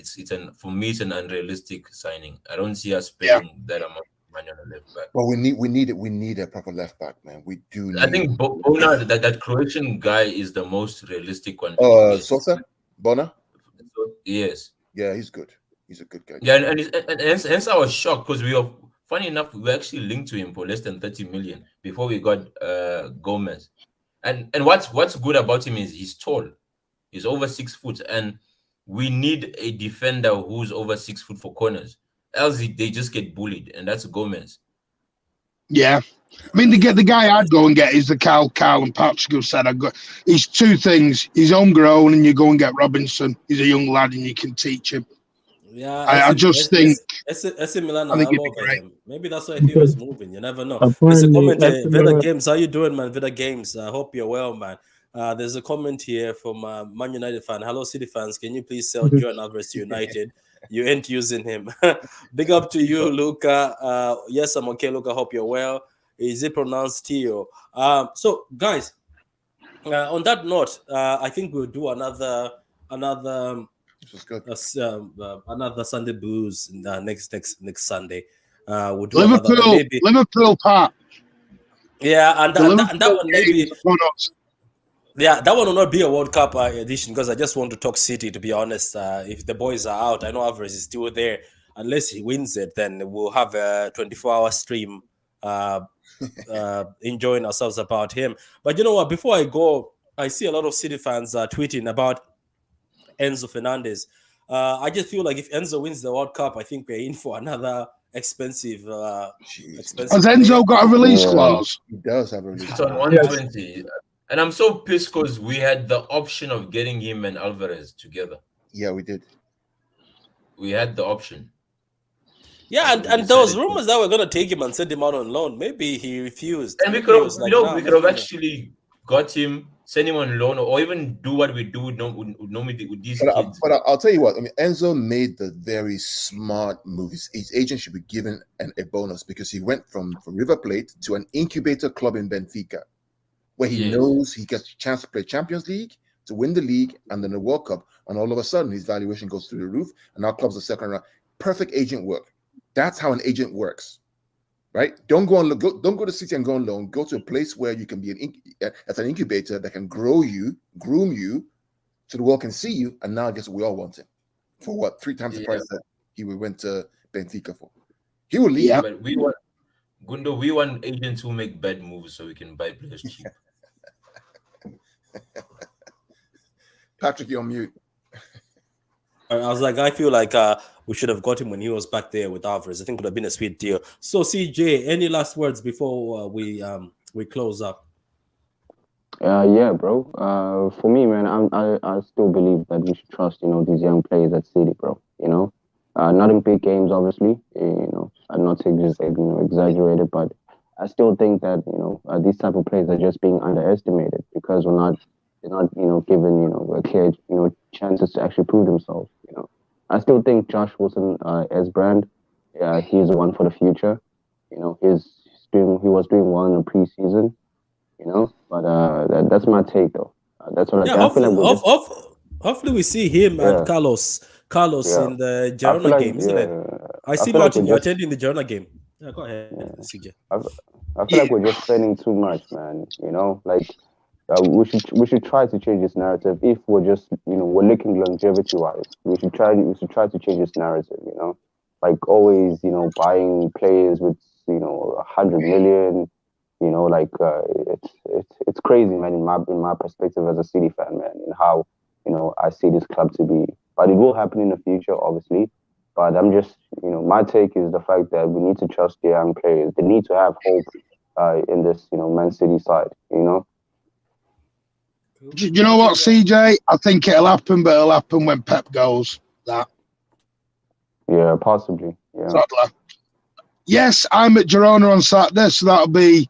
For me, it's an unrealistic signing. I don't see us spending that amount of money on a left back. Well, we need a proper left back, man. We do. I think Bona, that Croatian guy, is the most realistic one. Sosa, Bona. Yes. Yeah, he's good. He's a good guy. Yeah, and hence I was shocked because funny enough, we were actually linked to him for less than 30 million before we got Gomez. And what's good about him is he's tall. He's over 6 foot, and we need a defender who's over 6 foot for corners. Else they just get bullied, and that's Gomez. Yeah. I mean, the guy I'd go and get is the Carl and Patrick who said he's two things. He's homegrown, and you go and get Robinson. He's a young lad, and you can teach him. Yeah, I just think AC Milan I are think all it'd be over great. him. Maybe that's why Theo is moving. You never know. There's a comment here. Vida Games, how you doing, man? Vida Games, I hope you're well, man. There's a comment here from Man United fan. Hello, City fans. Can you please sell Julian Alvarez to United? You ain't using him. Big up to you, Luca. Yes, I'm okay, Luca. Hope you're well. Is it pronounced Theo? So, guys, on that note, I think we'll do another. This was good. Another Sunday Blues next Sunday. We'll do Liverpool part. Yeah, and that one maybe. Yeah, that one will not be a World Cup edition because I just want to talk City. To be honest, if the boys are out, I know Alvarez is still there. Unless he wins it, then we'll have a 24-hour stream enjoying ourselves about him. But you know what? Before I go, I see a lot of City fans tweeting about Enzo Fernandez. I just feel like if Enzo wins the World Cup, I think we're in for another expensive. Has Enzo got a release clause? He does have a release clause. It's on 120. And I'm so pissed because we had the option of getting him and Alvarez together. Yeah, we did. We had the option. Yeah, and there was rumors that we're going to take him and send him out on loan. Maybe he refused. And we could have actually got him, send him on loan, or even do what we do normally with these kids. But I'll tell you what, I mean, Enzo made the very smart move. His agent should be given a bonus because he went from River Plate to an incubator club in Benfica, where he knows he gets a chance to play Champions League, to win the league, and then the World Cup, and all of a sudden his valuation goes through the roof, and our club's the second round. Perfect agent work. That's how an agent works, right? Don't go to City and go on loan. Go to a place where you can be as an incubator that can grow you, groom you, so the world can see you. And now I guess we all want him for what 3 times the price that he went to Benfica for. He will leave. Yeah, but we want agents who make bad moves so we can buy players cheap. Patrick, you're on mute. I was like, I feel like we should have got him when he was back there with Alvarez. I think it would have been a sweet deal. So, CJ, any last words before we close up? Yeah, bro. For me, man, I still believe that we should trust, these young players at City, bro. Not in big games, obviously. I'm not exaggerated, but I still think that these type of players are just being underestimated because they're not given a clear chances to actually prove themselves. I still think Josh Wilson as brand, yeah, he's the one for the future. He was doing well in the preseason. But that's my take though. That's what Yeah, I feel like we're just hopefully we see him and yeah Carlos yeah. in the I feel Girona like game, isn't it? I I see, feel like Martin, we're you're just attending the Girona game. Yeah, go ahead, yeah. CJ. I feel like we're just spending too much, man. Like we should try to change this narrative. If we're just we're looking longevity wise, we should try to change this narrative. Like always buying players with 100 million. Like it's crazy, man. In my perspective as a City fan, man, and how I see this club to be. But it will happen in the future, obviously. But I'm just my take is the fact that we need to trust the young players. They need to have hope in this Man City side. Do you know what, CJ? I think it'll happen, but it'll happen when Pep goes. That. Yeah, possibly. Yeah. Sadly. Yes, I'm at Girona on Saturday, so that'll be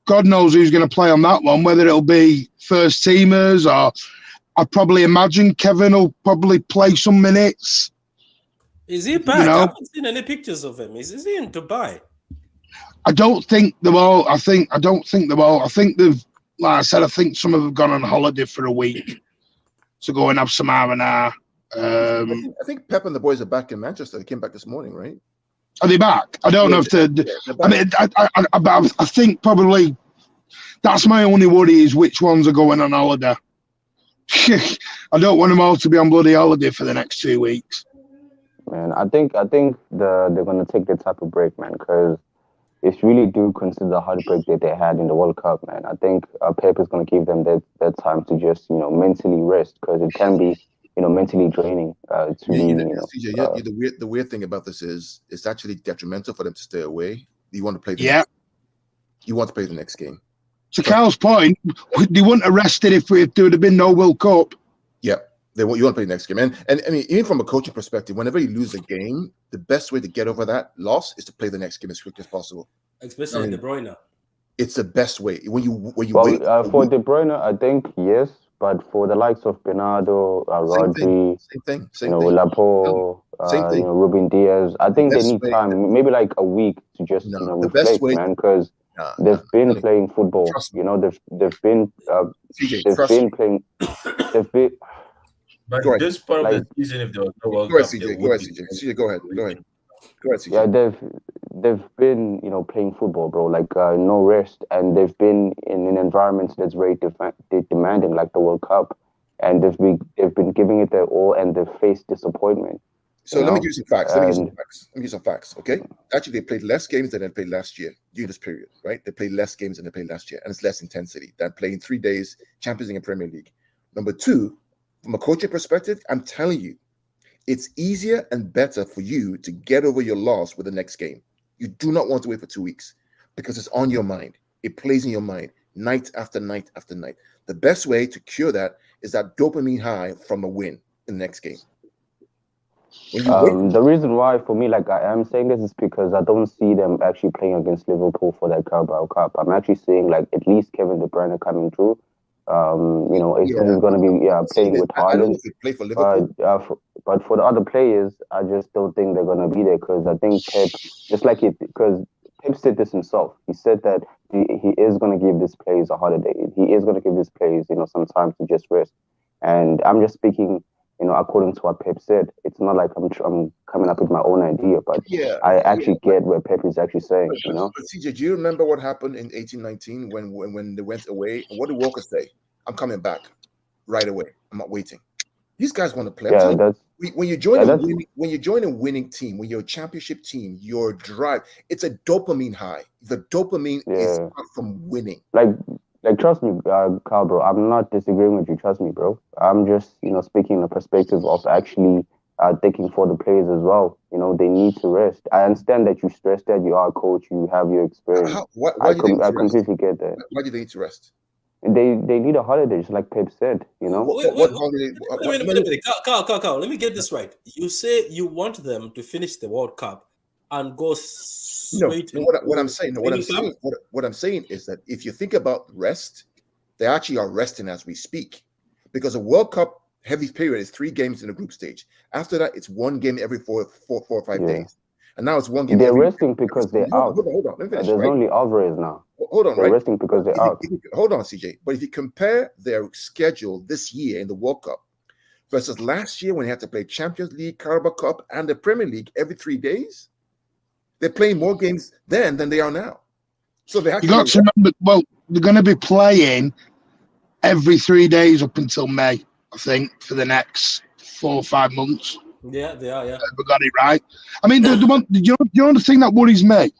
God knows who's going to play on that one, whether it'll be first teamers or I probably imagine Kevin will probably play some minutes. Is he back? I haven't seen any pictures of him. Is he in Dubai? I don't think they will. I don't think they will. I think they've, like I said, I think some of them have gone on holiday for a week to go and have some R&R. I think Pep and the boys are back in Manchester. They came back this morning, right? Are they back? I don't know if they're. I mean, I think probably that's my only worry is which ones are going on holiday. I don't want them all to be on bloody holiday for the next 2 weeks. Man, I think they're gonna take that type of break, man, because if you really do consider the heartbreak that they had in the World Cup, man, I think Pep is gonna give them that time to just mentally rest because it can be mentally draining CJ, the weird thing about this is it's actually detrimental for them to stay away. You want to play you want to play the next game. To Carl's point, they wouldn't have rested if there would have been no World Cup. Yeah, you want to play the next game. And I mean, even from a coaching perspective, whenever you lose a game, the best way to get over that loss is to play the next game as quickly as possible. Especially De Bruyne. It's the best way. When you wait. For De Bruyne, I think yes, but for the likes of Bernardo, Rodri, same thing. Laporte, Ruben Diaz, I think they need time, maybe like a week to just reflect, man, because they've been playing football. They've been playing. But this part of the season, if there was no World Cup, CJ, go ahead. Yeah, they've been playing football, bro. Like no rest, and they've been in an environment that's very demanding, like the World Cup, and they've been giving it their all, and they've faced disappointment. So let me give you some facts. Let me give you some facts. Okay, actually, they played less games than they played last year during this period, right? They played less games than they played last year, and it's less intensity than playing 3 days Champions League and Premier League. Number two, from a coaching perspective, I'm telling you, it's easier and better for you to get over your loss with the next game. You do not want to wait for 2 weeks because it's on your mind. It plays in your mind night after night after night. The best way to cure that is that dopamine high from a win in the next game. The reason why for me, like I am saying this, is because I don't see them actually playing against Liverpool for that Carabao Cup. I'm actually seeing like at least Kevin De Bruyne coming through. He's going to be playing with Haaland. Play for Liverpool. But for the other players, I just don't think they're going to be there because I think Pep, just like because Pep said this himself. He said that he is going to give these players a holiday. He is going to give these players some time to just rest. And I'm just speaking according to what Pep said. It's not like I'm coming up with my own idea, but I actually get where Pep is actually saying. But CJ, do you remember what happened in 1819 when they went away? And what did Walker say? I'm coming back right away. I'm not waiting. These guys want to play. When you join a winning team, when you're a championship team, your drive, it's a dopamine high. The dopamine is from winning. Like Like, trust me, Carl, bro. I'm not disagreeing with you. Trust me, bro. I'm just, speaking in the perspective of actually thinking for the players as well. They need to rest. I understand that you stressed that you are a coach, you have your experience. Why do they need to I rest? completely get that. Why do they need to rest? They need a holiday, just like Pep said. What holiday? Wait a minute. Carl, let me get this right. You say you want them to finish the World Cup and go straight. What I'm saying is that if you think about rest, they actually are resting as we speak, because a World Cup heavy period is 3 games in the group stage. After that, it's 1 game every four or 5 days, and now it's 1 game. They're resting because they're out. Hold on. Let me finish, There's only Alvarez now. Hold on, they're resting because they're out. Hold on, CJ. But if you compare their schedule this year in the World Cup versus last year when they had to play Champions League, Carabao Cup, and the Premier League every 3 days, they're playing more games then than they are now. So they have you got to remember. Well, they're going to be playing every 3 days up until May, I think, for the next 4 or 5 months. Yeah, they are. Yeah, we got it right. I mean, the one, you know the thing that worries me,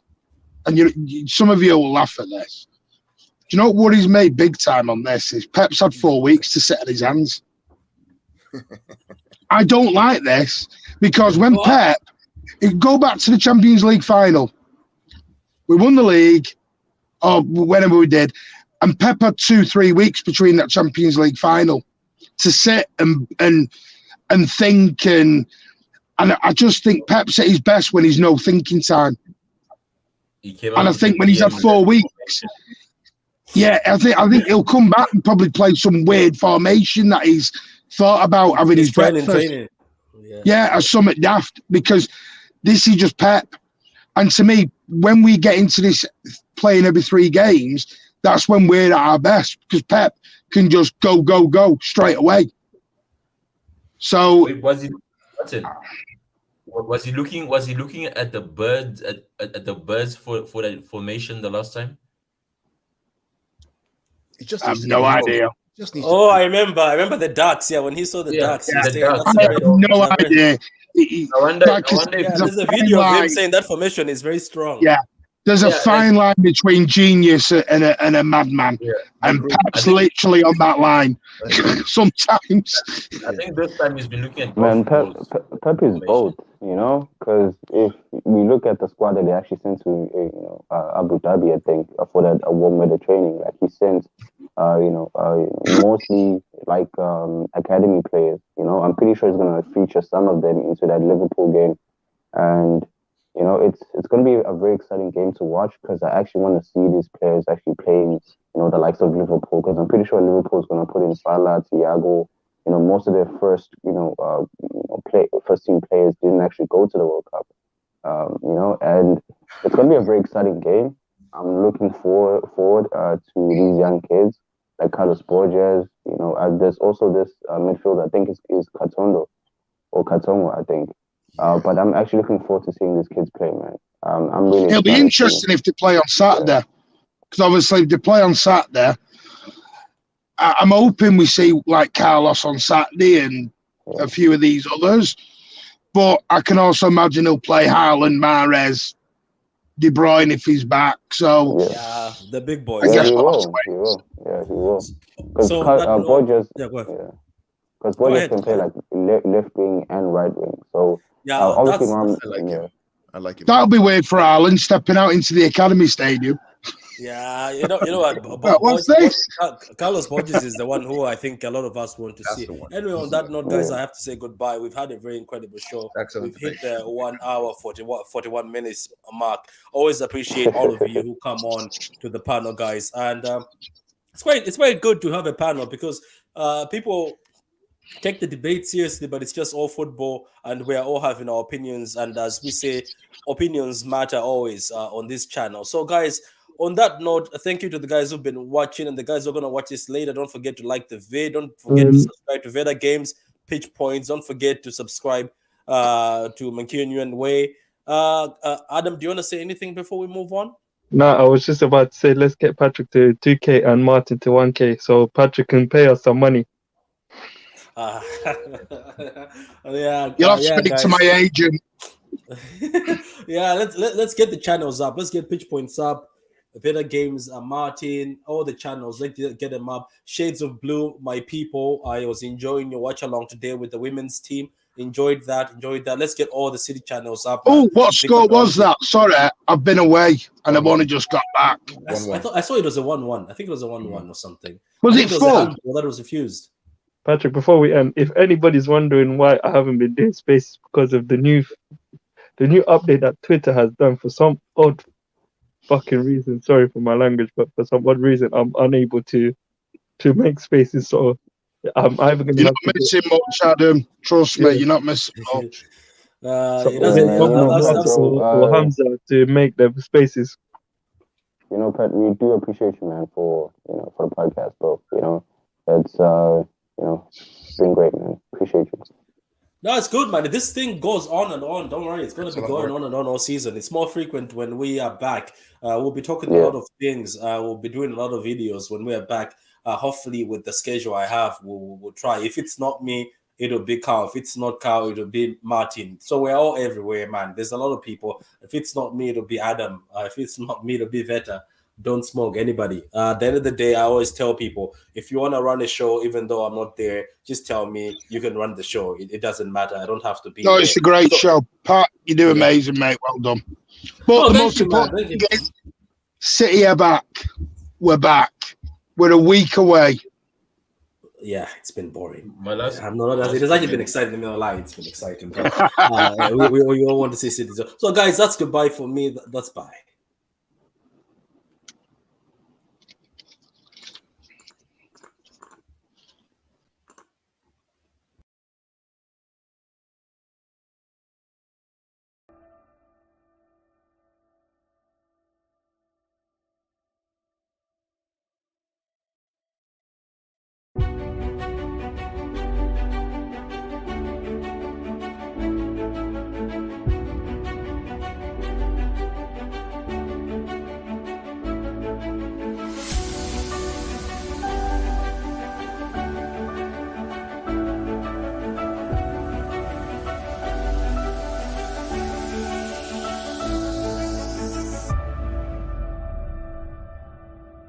and some of you will laugh at this. Do you know what worries me big time on this is Pep's had 4 weeks to sit on his hands. I don't like this because when Pep, go back to the Champions League final, we won the league, or whenever we did, and Pep had 2-3 weeks between that Champions League final to sit and think, and I just think Pep's at his best when he's no thinking time. And I think when he's had 4 weeks, I think he'll come back and probably play some weird formation that he's thought about having his breakfast. Yeah, or something daft, because this is just Pep. And to me, when we get into this playing every 3 games, that's when we're at our best, because Pep can just go straight away. So was he looking at the birds at the birds for that formation the last time? I have no idea. I remember the ducks. Yeah, when he saw the ducks, I have no idea. I wonder there's a video of him saying that formation is very strong. Yeah, there's a fine line between genius and a madman, and Pep's literally on that line. Sometimes. I think this time he's been looking at. Man, Pep is both, because if we look at the squad that they actually sent to, Abu Dhabi, I think, for that warm weather training, like he sent, mostly like academy players. I'm pretty sure he's gonna feature some of them into that Liverpool game, and it's going to be a very exciting game to watch, because I actually want to see these players actually playing, the likes of Liverpool, because I'm pretty sure Liverpool is going to put in Salah, Thiago. Most of their first team players didn't actually go to the World Cup. And it's going to be a very exciting game. I'm looking forward to these young kids like Carlos Borges. There's also this midfielder, I think is Katongo, I think. But I'm actually looking forward to seeing these kids play, man. I'm really. It'll be interesting if they play on Saturday, because obviously if they play on Saturday, I'm hoping we see like Carlos on Saturday and a few of these others. But I can also imagine he'll play Haaland, Mahrez, De Bruyne if he's back. So the big boys. He will. Yeah, he will. Because Borges, because Borges can play like left wing and right wing. So obviously, I like it. That'll be weird for Haaland stepping out into the academy stadium. Yeah, you know what? What's this? Carlos Borges is the one who I think a lot of us want to see. Anyway, on that note, guys, I have to say goodbye. We've had a very incredible show. Excellent. We've hit the 1 hour 41 minutes mark. Always appreciate all of you who come on to the panel, guys. And it's very good to have a panel, because people take the debate seriously, but it's just all football, and we're all having our opinions. And as we say, opinions matter always on this channel. So, guys, on that note, thank you to the guys who've been watching, and the guys who are going to watch this later. Don't forget to like the video. Don't forget to subscribe to Veda Games, Pitch Points. Don't forget to subscribe to Mancunian Way. Adam, do you want to say anything before we move on? No, I was just about to say, let's get Patrick to 2K and Martin to 1K, so Patrick can pay us some money. You'll have to speak to my agent. Let's get the channels up. Let's get Pitch Points up. Better Games, Martin, all the channels. Let's get them up. Shades of Blue, my people. I was enjoying your watch along today with the women's team. Enjoyed that. Let's get all the city channels up. Oh, what score was that? Sorry, I've been away and I've only just got back. I thought it was a 1-1. I think it was a 1-1 or something. Was it full? That was refused. Patrick, before we end, if anybody's wondering why I haven't been doing space, because of the new update that Twitter has done for some odd fucking reason. Sorry for my language, but for some odd reason, I'm unable to make spaces. So I'm either going to. You're not missing much, Adam. Trust me, you're not missing much. Or Hamza to make the spaces. You know, Pat, we do appreciate you, man, for the podcast, bro. You know, it's it's been great, man. Appreciate you. No, it's good, man. This thing goes on and on. Don't worry, it's going to be going on and on all season. It's more frequent when we are back. We'll be talking a lot of things. We'll be doing a lot of videos when we are back. Hopefully, with the schedule I have, we'll try. If it's not me, it'll be Carl. If it's not Carl, it'll be Martin. So we're all everywhere, man. There's a lot of people. If it's not me, it'll be Adam. If it's not me, it'll be Veta. Don't smoke anybody. At the end of the day, I always tell people, if you want to run a show, even though I'm not there, just tell me. You can run the show. It doesn't matter. I don't have to be. No, it's a great show, Pat. You do amazing, mate. Well done. But the most important thing is, City are back. We're back. We're a week away. Yeah, it's been boring. My last, it has actually been exciting. I'm not lie, it's been exciting. But, we all want to see City. So, guys, that's goodbye for me. That's bye.